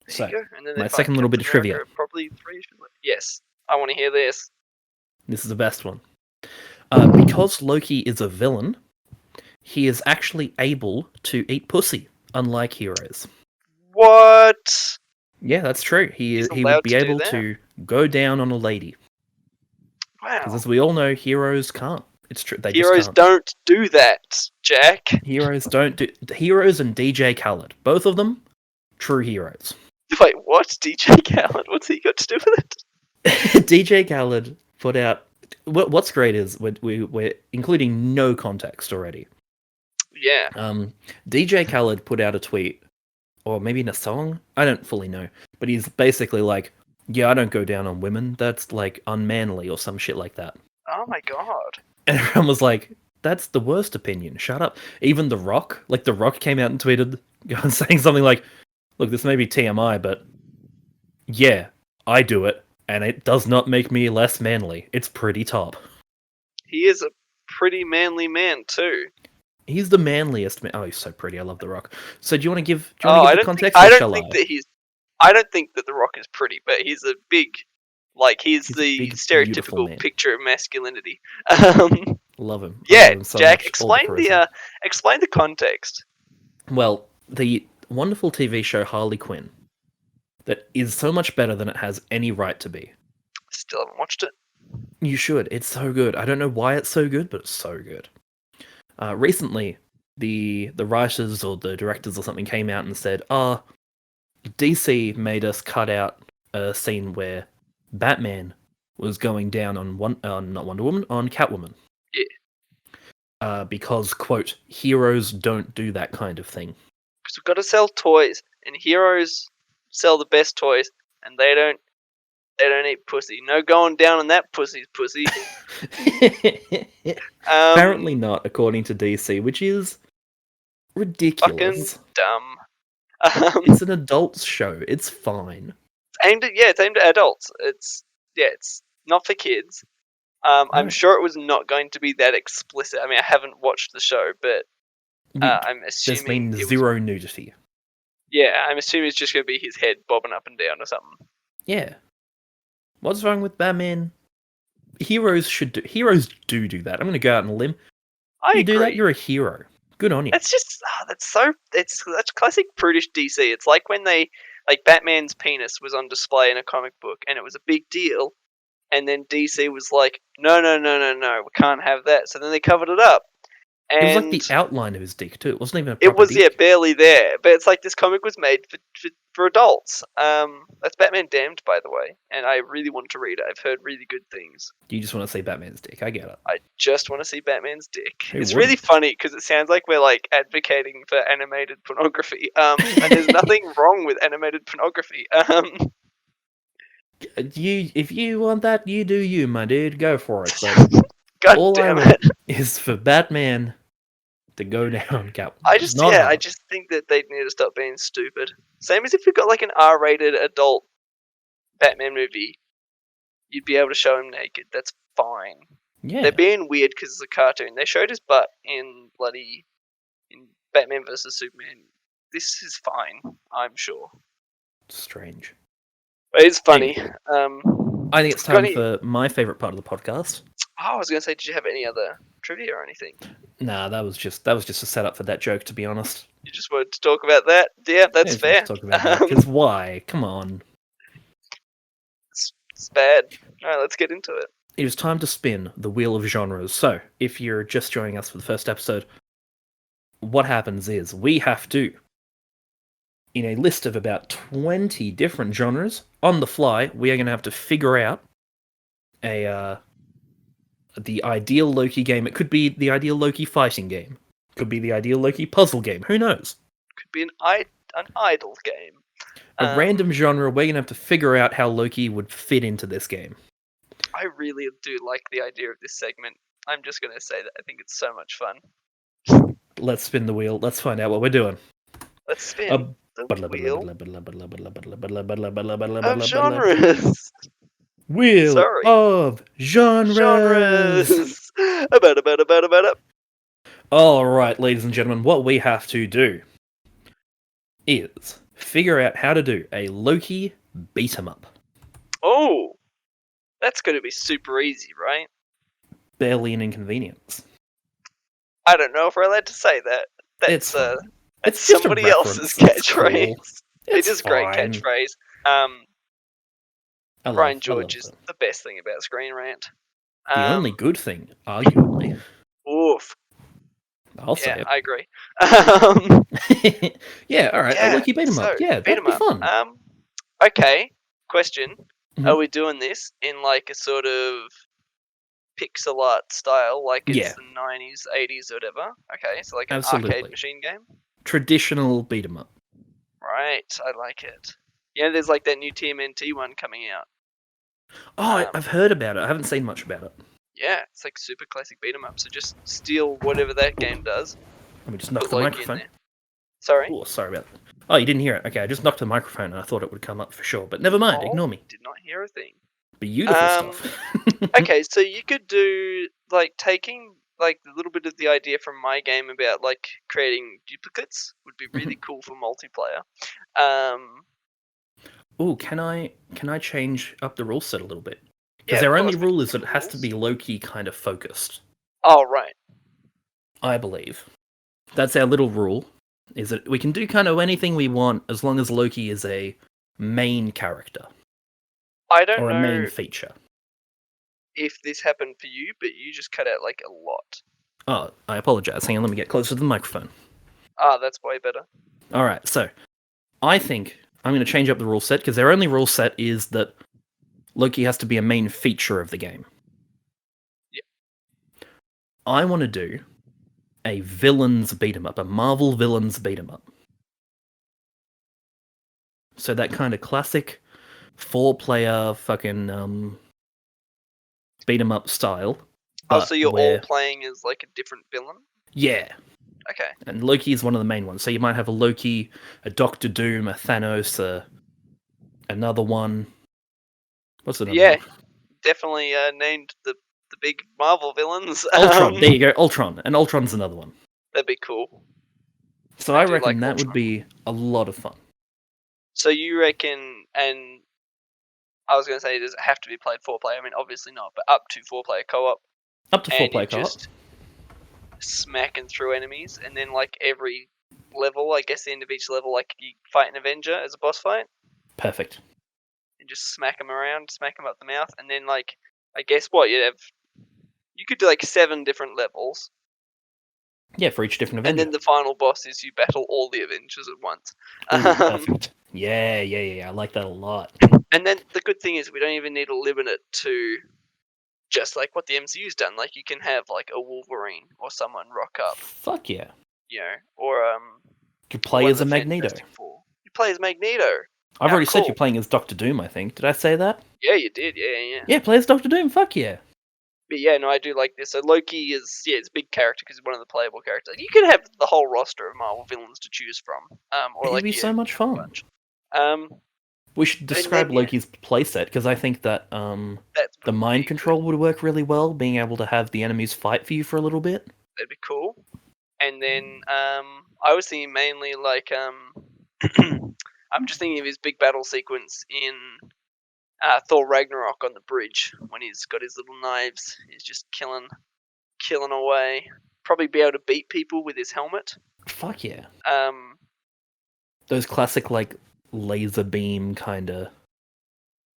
[SPEAKER 1] So, my
[SPEAKER 2] second
[SPEAKER 1] little bit of trivia.
[SPEAKER 2] Probably 3 issues left. Yes, I want to hear this.
[SPEAKER 1] This is the best one. Because Loki is a villain, he is actually able to eat pussy, unlike heroes.
[SPEAKER 2] What?
[SPEAKER 1] Yeah, that's true.
[SPEAKER 2] He's
[SPEAKER 1] He would
[SPEAKER 2] allowed
[SPEAKER 1] be
[SPEAKER 2] to do
[SPEAKER 1] able
[SPEAKER 2] that?
[SPEAKER 1] to go down on a lady. Because
[SPEAKER 2] Wow.
[SPEAKER 1] as we all know, heroes can't. It's true. They just
[SPEAKER 2] Heroes
[SPEAKER 1] can't.
[SPEAKER 2] don't do that, Jack.
[SPEAKER 1] Heroes don't do. Heroes and DJ Khaled, both of them, true heroes.
[SPEAKER 2] Wait, what? DJ Khaled? What's he got to do with it?
[SPEAKER 1] DJ Khaled put out. What's great is we're including no context already.
[SPEAKER 2] Yeah.
[SPEAKER 1] DJ Khaled put out a tweet, or maybe in a song. I don't fully know, but he's basically like, "Yeah, I don't go down on women. That's like unmanly or some shit like that."
[SPEAKER 2] Oh my god.
[SPEAKER 1] And everyone was like, "That's the worst opinion. Shut up." Even The Rock, The Rock came out and tweeted saying something like, "Look, this may be TMI, but yeah, I do it, and it does not make me less manly. It's pretty top."
[SPEAKER 2] He is a pretty manly man too.
[SPEAKER 1] He's the manliest man. Oh, he's so pretty. I love The Rock. So do you want to give?
[SPEAKER 2] I
[SPEAKER 1] the
[SPEAKER 2] don't
[SPEAKER 1] context?
[SPEAKER 2] I
[SPEAKER 1] Or
[SPEAKER 2] don't
[SPEAKER 1] shall
[SPEAKER 2] think
[SPEAKER 1] I?
[SPEAKER 2] that he's. I don't think that The Rock is pretty, but he's a big, he's
[SPEAKER 1] He's a
[SPEAKER 2] the
[SPEAKER 1] big, beautiful
[SPEAKER 2] stereotypical
[SPEAKER 1] man.
[SPEAKER 2] picture of masculinity.
[SPEAKER 1] Love him. I
[SPEAKER 2] Yeah,
[SPEAKER 1] love him so
[SPEAKER 2] Jack,
[SPEAKER 1] much. All the charisma.
[SPEAKER 2] explain the context.
[SPEAKER 1] Well, the wonderful TV show Harley Quinn, that is so much better than it has any right to be.
[SPEAKER 2] Still haven't watched it.
[SPEAKER 1] You should. It's so good. I don't know why it's so good, but it's so good. Recently, the writers or the directors or something came out and said, DC made us cut out a scene where Batman was going down on not Wonder Woman, on Catwoman.
[SPEAKER 2] Yeah.
[SPEAKER 1] Because, quote, heroes don't do that kind of thing.
[SPEAKER 2] Because we've got to sell toys, and heroes sell the best toys, and they don't eat pussy. No going down on that pussy's pussy.
[SPEAKER 1] Apparently not, according to DC, which is ridiculous.
[SPEAKER 2] Fucking dumb.
[SPEAKER 1] It's an adults show. It's fine.
[SPEAKER 2] It's aimed at adults. It's not for kids. I'm sure it was not going to be that explicit. I mean, I haven't watched the show, but I'm assuming
[SPEAKER 1] there's been zero nudity.
[SPEAKER 2] Yeah, I'm assuming it's just going to be his head bobbing up and down or something.
[SPEAKER 1] Yeah. What's wrong with Batman? Heroes do that. I'm going to go out on a limb.
[SPEAKER 2] I agree.
[SPEAKER 1] Do that, you're a hero. Good on you.
[SPEAKER 2] That's just that's classic prudish DC. It's like when they Batman's penis was on display in a comic book and it was a big deal, and then DC was like, no, we can't have that. So then they covered it up. And
[SPEAKER 1] it was like the outline of his dick too. It wasn't even a proper dick.
[SPEAKER 2] Yeah, barely there. But it's like this comic was made for adults. That's Batman Damned, by the way, and I really want to read it. I've heard really good things.
[SPEAKER 1] You just want to see Batman's dick. I get it.
[SPEAKER 2] I just want to see Batman's dick. It's
[SPEAKER 1] wouldn't?
[SPEAKER 2] really funny because it sounds like we're advocating for animated pornography. And there's nothing wrong with animated pornography.
[SPEAKER 1] If you want that, you do you, my dude. Go for it. But
[SPEAKER 2] God
[SPEAKER 1] all
[SPEAKER 2] damn
[SPEAKER 1] I
[SPEAKER 2] it!
[SPEAKER 1] want is for Batman to go down Catwoman.
[SPEAKER 2] I just think that they need to stop being stupid. Same as if we got an R-rated adult Batman movie, you'd be able to show him naked. That's fine.
[SPEAKER 1] Yeah.
[SPEAKER 2] They're being weird because it's a cartoon. They showed his butt in Batman vs Superman. This is fine, I'm sure.
[SPEAKER 1] Strange.
[SPEAKER 2] But it's funny.
[SPEAKER 1] I think it's time for my favourite part of the podcast.
[SPEAKER 2] Oh, I was going to say, did you have any other trivia or anything?
[SPEAKER 1] Nah, that was just a setup for that joke, to be honest.
[SPEAKER 2] You just wanted to talk about that? Yeah, that's fair.
[SPEAKER 1] Talk about that, because why? Come on.
[SPEAKER 2] It's bad. Alright, let's get into it.
[SPEAKER 1] It is time to spin the wheel of genres. So, if you're just joining us for the first episode, what happens is we have to, in a list of about 20 different genres, on the fly, we are going to have to figure out the ideal Loki game. It could be the ideal Loki fighting game. Could be the ideal Loki puzzle game. Who knows?
[SPEAKER 2] Could be an idle game.
[SPEAKER 1] A random genre. We're going to have to figure out how Loki would fit into this game.
[SPEAKER 2] I really do like the idea of this segment. I'm just going to say that I think it's so much fun.
[SPEAKER 1] Let's spin the wheel. Let's find out what we're doing.
[SPEAKER 2] Let's spin the wheel of genres.
[SPEAKER 1] Wheel of genres. Alright, ladies and gentlemen, what we have to do is figure out how to do a Loki beat-em-up.
[SPEAKER 2] Oh, that's going to be super easy, right?
[SPEAKER 1] Barely an inconvenience.
[SPEAKER 2] I don't know if we're allowed to say that.
[SPEAKER 1] It's
[SPEAKER 2] That's
[SPEAKER 1] fine.
[SPEAKER 2] that's
[SPEAKER 1] It's just a
[SPEAKER 2] somebody else's
[SPEAKER 1] reference. It's
[SPEAKER 2] catchphrase.
[SPEAKER 1] cool.
[SPEAKER 2] It
[SPEAKER 1] It's
[SPEAKER 2] is a great
[SPEAKER 1] fine.
[SPEAKER 2] catchphrase.
[SPEAKER 1] I
[SPEAKER 2] Brian
[SPEAKER 1] love
[SPEAKER 2] George is
[SPEAKER 1] it.
[SPEAKER 2] the best thing about Screen Rant.
[SPEAKER 1] The only good thing, arguably.
[SPEAKER 2] Oof.
[SPEAKER 1] I'll say
[SPEAKER 2] Yeah,
[SPEAKER 1] it.
[SPEAKER 2] I agree.
[SPEAKER 1] Yeah, all right. A
[SPEAKER 2] Yeah,
[SPEAKER 1] Loki beat 'em up.
[SPEAKER 2] so
[SPEAKER 1] Yeah,
[SPEAKER 2] beat
[SPEAKER 1] that'd
[SPEAKER 2] 'em
[SPEAKER 1] be
[SPEAKER 2] up.
[SPEAKER 1] fun.
[SPEAKER 2] Okay. Question:
[SPEAKER 1] Mhm.
[SPEAKER 2] Are we doing this in like a sort of pixel art style, like it's
[SPEAKER 1] Yeah.
[SPEAKER 2] the 90s, 80s, or whatever? Okay, so like an arcade
[SPEAKER 1] Absolutely.
[SPEAKER 2] machine game.
[SPEAKER 1] Traditional beat 'em up.
[SPEAKER 2] Right, I like it. Yeah, there's like that new TMNT one coming out.
[SPEAKER 1] Oh, I've heard about it. I haven't seen much about it.
[SPEAKER 2] Yeah, it's like super classic beat 'em up. So just steal whatever that game does.
[SPEAKER 1] Let me just knock
[SPEAKER 2] Put
[SPEAKER 1] the
[SPEAKER 2] Loki in
[SPEAKER 1] microphone.
[SPEAKER 2] there. Sorry.
[SPEAKER 1] Oh, sorry about that. Oh, you didn't hear it. Okay, I just knocked the microphone and I thought it would come up for sure. But never mind, ignore me.
[SPEAKER 2] Did not hear a thing.
[SPEAKER 1] Beautiful stuff.
[SPEAKER 2] Okay, so you could do like taking like a little bit of the idea from my game about like creating duplicates would be really cool for multiplayer.
[SPEAKER 1] Oh, can I change up the rule set a little bit? Because
[SPEAKER 2] Yeah,
[SPEAKER 1] their
[SPEAKER 2] of
[SPEAKER 1] only
[SPEAKER 2] course, we
[SPEAKER 1] rule
[SPEAKER 2] can
[SPEAKER 1] is that it
[SPEAKER 2] have
[SPEAKER 1] has to
[SPEAKER 2] rules.
[SPEAKER 1] be Loki kind of focused.
[SPEAKER 2] Oh, right.
[SPEAKER 1] I believe. That's our little rule. Is that we can do kind of anything we want as long as Loki is a main character.
[SPEAKER 2] I don't
[SPEAKER 1] or a
[SPEAKER 2] know
[SPEAKER 1] main feature.
[SPEAKER 2] if this happened for you, but you just cut out like a lot.
[SPEAKER 1] Oh, I apologize. Hang on, let me get closer to the microphone.
[SPEAKER 2] Ah, that's way better.
[SPEAKER 1] Alright, so I think I'm going to change up the rule set because their only rule set is that Loki has to be a main feature of the game.
[SPEAKER 2] Yeah.
[SPEAKER 1] I want to do a villains beat 'em up, a Marvel villains beat 'em up. So that kind of classic 4-player fucking beat 'em up style.
[SPEAKER 2] Oh, so you're all playing as like a different villain?
[SPEAKER 1] Yeah.
[SPEAKER 2] Okay.
[SPEAKER 1] And Loki is one of the main ones. So you might have a Loki, a Doctor Doom, a Thanos, another one. What's another one?
[SPEAKER 2] Definitely named the big Marvel villains.
[SPEAKER 1] Ultron. There you go. Ultron. And Ultron's another one.
[SPEAKER 2] That'd be cool.
[SPEAKER 1] So I reckon
[SPEAKER 2] like
[SPEAKER 1] that
[SPEAKER 2] Ultron.
[SPEAKER 1] would be a lot of fun.
[SPEAKER 2] So you reckon, and I was going to say, does it have to be played 4-player? I mean, obviously not, but up to 4-player co-op.
[SPEAKER 1] Up to 4-player co-op.
[SPEAKER 2] Just smacking through enemies, and then like every level, I guess the end of each level, like you fight an Avenger as a boss fight.
[SPEAKER 1] Perfect.
[SPEAKER 2] And just smack them around, smack them up the mouth, and then like, I guess what you could do like 7 different levels.
[SPEAKER 1] Yeah, for each different Avenger.
[SPEAKER 2] And then the final boss is you battle all the Avengers at once.
[SPEAKER 1] Ooh, perfect. Yeah. I like that a lot.
[SPEAKER 2] And then the good thing is we don't even need to limit it to just like what the MCU's done. Like you can have like a Wolverine or someone rock up.
[SPEAKER 1] Fuck yeah.
[SPEAKER 2] You know, or
[SPEAKER 1] you play as a Magneto.
[SPEAKER 2] You play as Magneto.
[SPEAKER 1] I've already said you're playing as Doctor Doom, I think. Did I say that?
[SPEAKER 2] Yeah, you did. Yeah.
[SPEAKER 1] Yeah, play as Doctor Doom. Fuck yeah.
[SPEAKER 2] But yeah, no, I do like this. So Loki is it's a big character because he's one of the playable characters. You can have the whole roster of Marvel villains to choose from. Or
[SPEAKER 1] It'd be so much fun. We should describe Loki's playset because I think that the mind control would work really well. Being able to have the enemies fight for you for a little bit.
[SPEAKER 2] That'd be cool. And then I was thinking mainly like I'm just thinking of his big battle sequence in Thor Ragnarok on the bridge when he's got his little knives. He's just killing away. Probably be able to beat people with his helmet.
[SPEAKER 1] Fuck yeah. Those classic like laser beam kind of.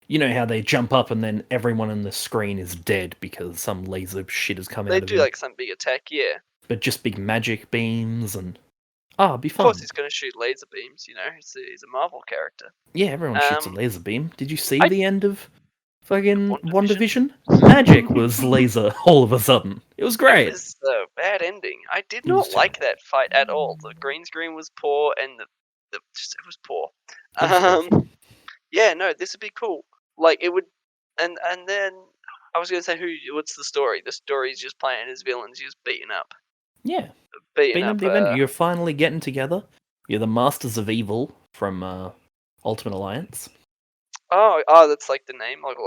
[SPEAKER 1] You know how they jump up and then everyone on the screen is dead because some laser shit has come out of them.
[SPEAKER 2] They do like some big attack, yeah.
[SPEAKER 1] But just big magic beams and it'd be fun.
[SPEAKER 2] Of course, he's going to shoot laser beams. You know, he's a Marvel character.
[SPEAKER 1] Yeah, everyone shoots a laser beam. Did you see the end of fucking WandaVision? Magic was laser all of a sudden. It was great.
[SPEAKER 2] It was a bad ending. I did not like that fight at all. The green screen was poor, and it was poor. Yeah, no, this would be cool. Like it would, and then I was going to say what's the story? The story is just playing as villains, just beating up.
[SPEAKER 1] Yeah.
[SPEAKER 2] Beating up
[SPEAKER 1] the event. You're finally getting together. You're the Masters of Evil from Ultimate Alliance.
[SPEAKER 2] Oh, that's like the name. Like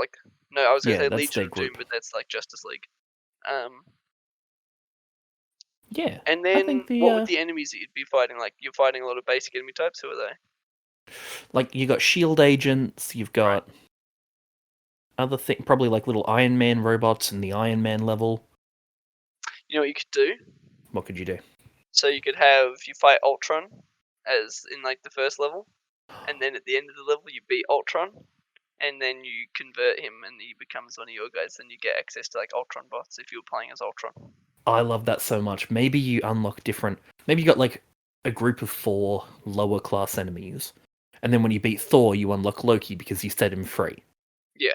[SPEAKER 2] no, I was going to say Legion of Doom, but that's like Justice League.
[SPEAKER 1] Yeah.
[SPEAKER 2] And then what would the enemies that you'd be fighting? Like you're fighting a lot of basic enemy types. Who are they?
[SPEAKER 1] Like you got shield agents. You've got other thing, probably like little Iron Man robots in the Iron Man level.
[SPEAKER 2] You know what you could do?
[SPEAKER 1] What could you do?
[SPEAKER 2] So you could have you fight Ultron, as in like the first level, and then at the end of the level you beat Ultron, and then you convert him and he becomes one of your guys. Then you get access to like Ultron bots if you were playing as Ultron.
[SPEAKER 1] I love that so much. Maybe you unlock different. Maybe you got like a group of 4 lower class enemies, and then when you beat Thor, you unlock Loki because you set him free.
[SPEAKER 2] Yeah,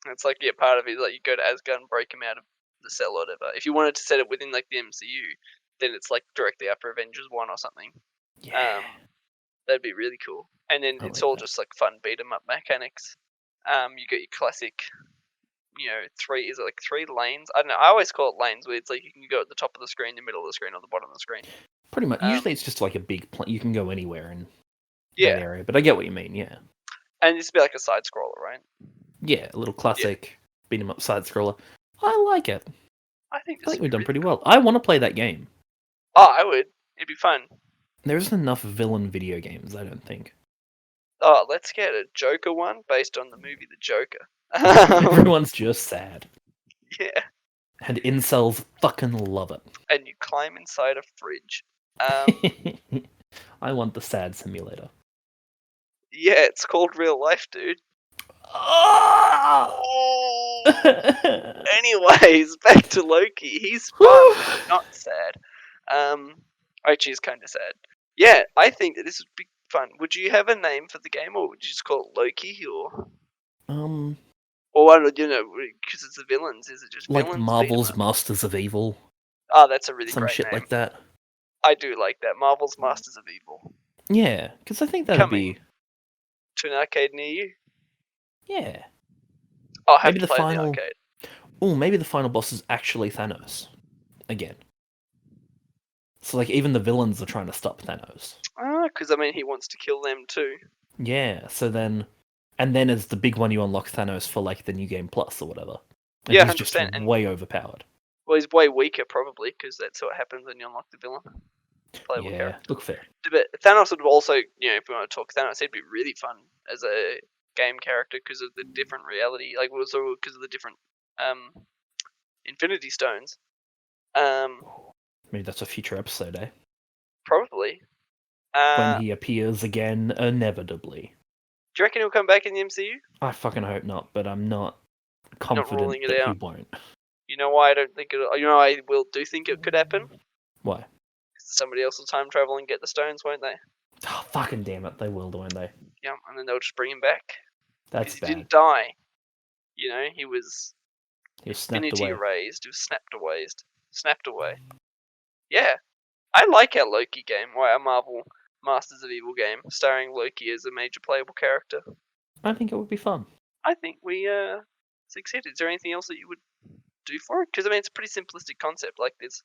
[SPEAKER 2] it's like part of it. Like you go to Asgard and break him out of the cell or whatever. If you wanted to set it within like the MCU, then it's like directly after Avengers 1 or something.
[SPEAKER 1] Yeah.
[SPEAKER 2] That'd be really cool. And then it's all just like fun beat 'em up mechanics. You got your classic, 3 lanes? I don't know. I always call it lanes, where it's like you can go at the top of the screen, the middle of the screen, or the bottom of the screen.
[SPEAKER 1] Pretty much. Usually it's just like a big you can go anywhere in that area, but I get what you mean. Yeah.
[SPEAKER 2] And it's a bit like a side scroller, right?
[SPEAKER 1] Yeah, a little classic beat 'em up side scroller. I like it.
[SPEAKER 2] I think
[SPEAKER 1] we've done pretty well. I want to play that game.
[SPEAKER 2] Oh, I would. It'd be fun.
[SPEAKER 1] There isn't enough villain video games, I don't think.
[SPEAKER 2] Oh, let's get a Joker one based on the movie The Joker.
[SPEAKER 1] Everyone's just sad.
[SPEAKER 2] Yeah.
[SPEAKER 1] And incels fucking love it.
[SPEAKER 2] And you climb inside a fridge.
[SPEAKER 1] I want the sad simulator.
[SPEAKER 2] Yeah, it's called Real Life, dude.
[SPEAKER 1] Oh!
[SPEAKER 2] Anyways, back to Loki. He's fun, but not sad. Actually, he's kind of sad. Yeah, I think that this would be fun. Would you have a name for the game, or would you just call it Loki, or because it's the villains? Is it just
[SPEAKER 1] like
[SPEAKER 2] villains?
[SPEAKER 1] Marvel's Masters of Evil?
[SPEAKER 2] Oh, that's a really
[SPEAKER 1] some
[SPEAKER 2] great
[SPEAKER 1] shit
[SPEAKER 2] name.
[SPEAKER 1] like that.
[SPEAKER 2] I do like that. Marvel's Masters of Evil.
[SPEAKER 1] Yeah, because I think that'd be
[SPEAKER 2] to an arcade near you.
[SPEAKER 1] Yeah.
[SPEAKER 2] I'll have to play the arcade.
[SPEAKER 1] Oh, maybe the final boss is actually Thanos again. So like even the villains are trying to stop Thanos.
[SPEAKER 2] Because he wants to kill them too.
[SPEAKER 1] Yeah. So then, and then as the big one, you unlock Thanos for like the New Game Plus or whatever. And
[SPEAKER 2] yeah,
[SPEAKER 1] he's 100%. Just way overpowered.
[SPEAKER 2] Well, he's way weaker probably because that's what happens when you unlock the villain. Playable character.
[SPEAKER 1] Look fair.
[SPEAKER 2] But Thanos would also, if we want to talk Thanos, he'd be really fun as a game character because of the different reality, like also because of the different Infinity Stones.
[SPEAKER 1] Maybe that's a future episode, eh?
[SPEAKER 2] Probably.
[SPEAKER 1] When he appears again, inevitably.
[SPEAKER 2] Do you reckon he'll come back in the MCU?
[SPEAKER 1] I fucking hope not, but I'm not confident that he won't.
[SPEAKER 2] You know why I don't think it? You know, I do think it could happen.
[SPEAKER 1] Why?
[SPEAKER 2] Somebody else will time travel and get the stones, won't they?
[SPEAKER 1] Oh, fucking damn it, they will, won't they?
[SPEAKER 2] Yeah, and then they'll just bring him back.
[SPEAKER 1] That's bad.
[SPEAKER 2] He didn't die. He was
[SPEAKER 1] snapped
[SPEAKER 2] infinity
[SPEAKER 1] away.
[SPEAKER 2] Raised. He was snapped away. Yeah, I like our Loki game. Our Marvel Masters of Evil game, starring Loki as a major playable character.
[SPEAKER 1] I think it would be fun.
[SPEAKER 2] I think we succeeded. Is there anything else that you would do for it? Because it's a pretty simplistic concept like this.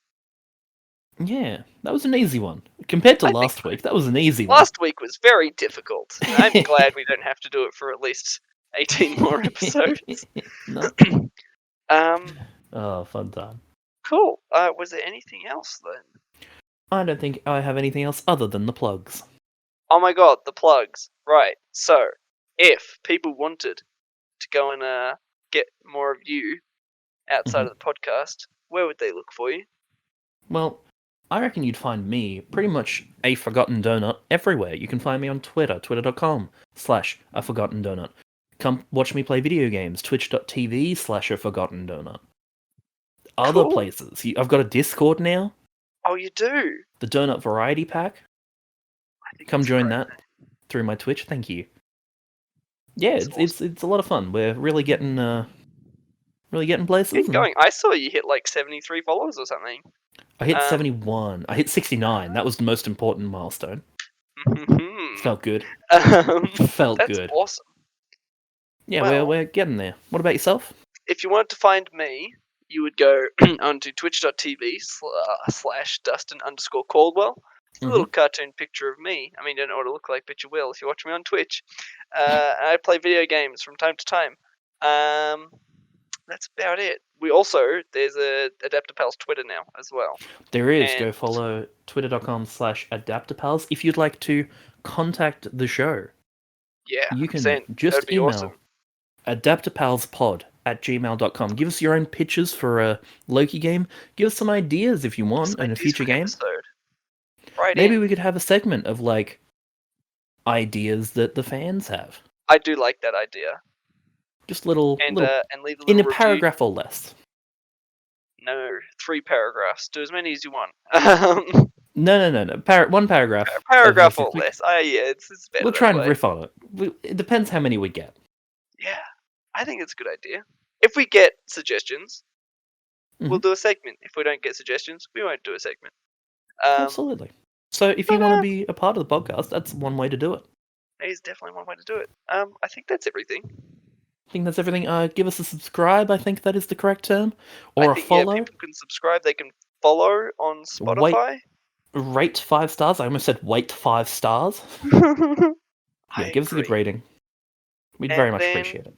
[SPEAKER 1] Yeah, that was an easy one. Compared to last week, that was an easy one.
[SPEAKER 2] Last week was very difficult. I'm glad we don't have to do it for at least 18 more episodes.
[SPEAKER 1] No. Oh, fun time.
[SPEAKER 2] Cool. Was there anything else then?
[SPEAKER 1] I don't think I have anything else other than the plugs.
[SPEAKER 2] Oh my god, the plugs. Right. So, if people wanted to go and get more of you outside of the podcast, where would they look for you?
[SPEAKER 1] Well, I reckon you'd find me pretty much a Forgotten Donut everywhere. You can find me on Twitter, twitter.com/aforgottendonut. Come watch me play video games, twitch.tv/aforgottendonut. Other places. I've got a Discord now.
[SPEAKER 2] Oh, you do?
[SPEAKER 1] The Donut Variety Pack. Come join that through my Twitch. Thank you. Yeah, it's a lot of fun. We're really getting places.
[SPEAKER 2] Keep going. I saw you hit like 73 followers or something.
[SPEAKER 1] I hit 71. I hit 69. That was the most important milestone. Felt good. Felt good.
[SPEAKER 2] That's awesome.
[SPEAKER 1] Yeah, we're getting there. What about yourself?
[SPEAKER 2] If you wanted to find me, you would go onto twitch.tv/Dustin_Caldwell. It's a little cartoon picture of me. I mean, you don't know what I look like, but you will if you watch me on Twitch. I play video games from time to time. That's about it. There's a Adaptapals Twitter now as well.
[SPEAKER 1] There is. Go follow twitter.com/Adaptapals if you'd like to contact the show.
[SPEAKER 2] Yeah,
[SPEAKER 1] you can just email adaptapalspod @gmail.com. Give us your own pitches for a Loki game. Give us some ideas if you want in a future game. Maybe we could have a segment of like ideas that the fans have.
[SPEAKER 2] I do like that idea.
[SPEAKER 1] Just little,
[SPEAKER 2] and
[SPEAKER 1] little
[SPEAKER 2] leave a little
[SPEAKER 1] in a
[SPEAKER 2] review.
[SPEAKER 1] paragraph or less.
[SPEAKER 2] No, 3 paragraphs. Do as many as you want.
[SPEAKER 1] No. One paragraph.
[SPEAKER 2] Paragraph or less. Yeah, it's better.
[SPEAKER 1] We'll try and riff on it. It depends how many we get.
[SPEAKER 2] Yeah, I think it's a good idea. If we get suggestions, we'll do a segment. If we don't get suggestions, we won't do a segment.
[SPEAKER 1] Absolutely. So if you want to be a part of the podcast, that's one way to do it.
[SPEAKER 2] That is definitely one way to do it. I think that's everything.
[SPEAKER 1] I think that's everything. Give us a subscribe. I think that is the correct term. Or a follow.
[SPEAKER 2] Yeah, people can subscribe. They can follow on Spotify.
[SPEAKER 1] Rate 5 stars. I almost said wait 5 stars. Give us a good rating. We'd very much appreciate it.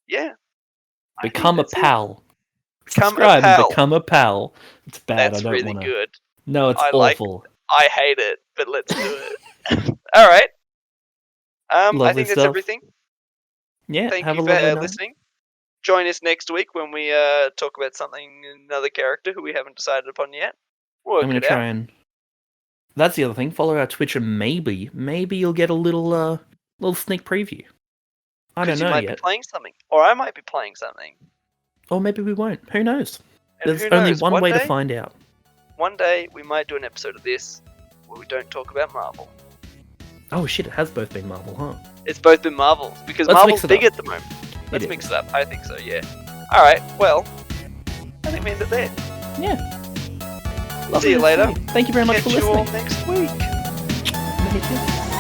[SPEAKER 2] Yeah.
[SPEAKER 1] Become a pal. Subscribe and become a pal. It's bad.
[SPEAKER 2] That's really good.
[SPEAKER 1] No, it's awful.
[SPEAKER 2] I hate it, but let's do it. All right. I think that's everything.
[SPEAKER 1] Yeah.
[SPEAKER 2] Thank you for listening. Join us next week when we talk about another character who we haven't decided upon yet. I'm going to try and.
[SPEAKER 1] That's the other thing. Follow our Twitch and maybe you'll get a little sneak preview. I don't know yet.
[SPEAKER 2] You might be playing something, or I might be playing something,
[SPEAKER 1] or maybe we won't. Who knows? There's only one way to find out.
[SPEAKER 2] One day we might do an episode of this where we don't talk about Marvel.
[SPEAKER 1] Oh shit! It has both been Marvel, huh?
[SPEAKER 2] It's both been Marvel because Marvel's big at the moment. Let's mix it up. I think so. Yeah. All right. Well, I think we end it there.
[SPEAKER 1] Yeah.
[SPEAKER 2] See you later.
[SPEAKER 1] Thank you very much for listening.
[SPEAKER 2] Catch you all next week.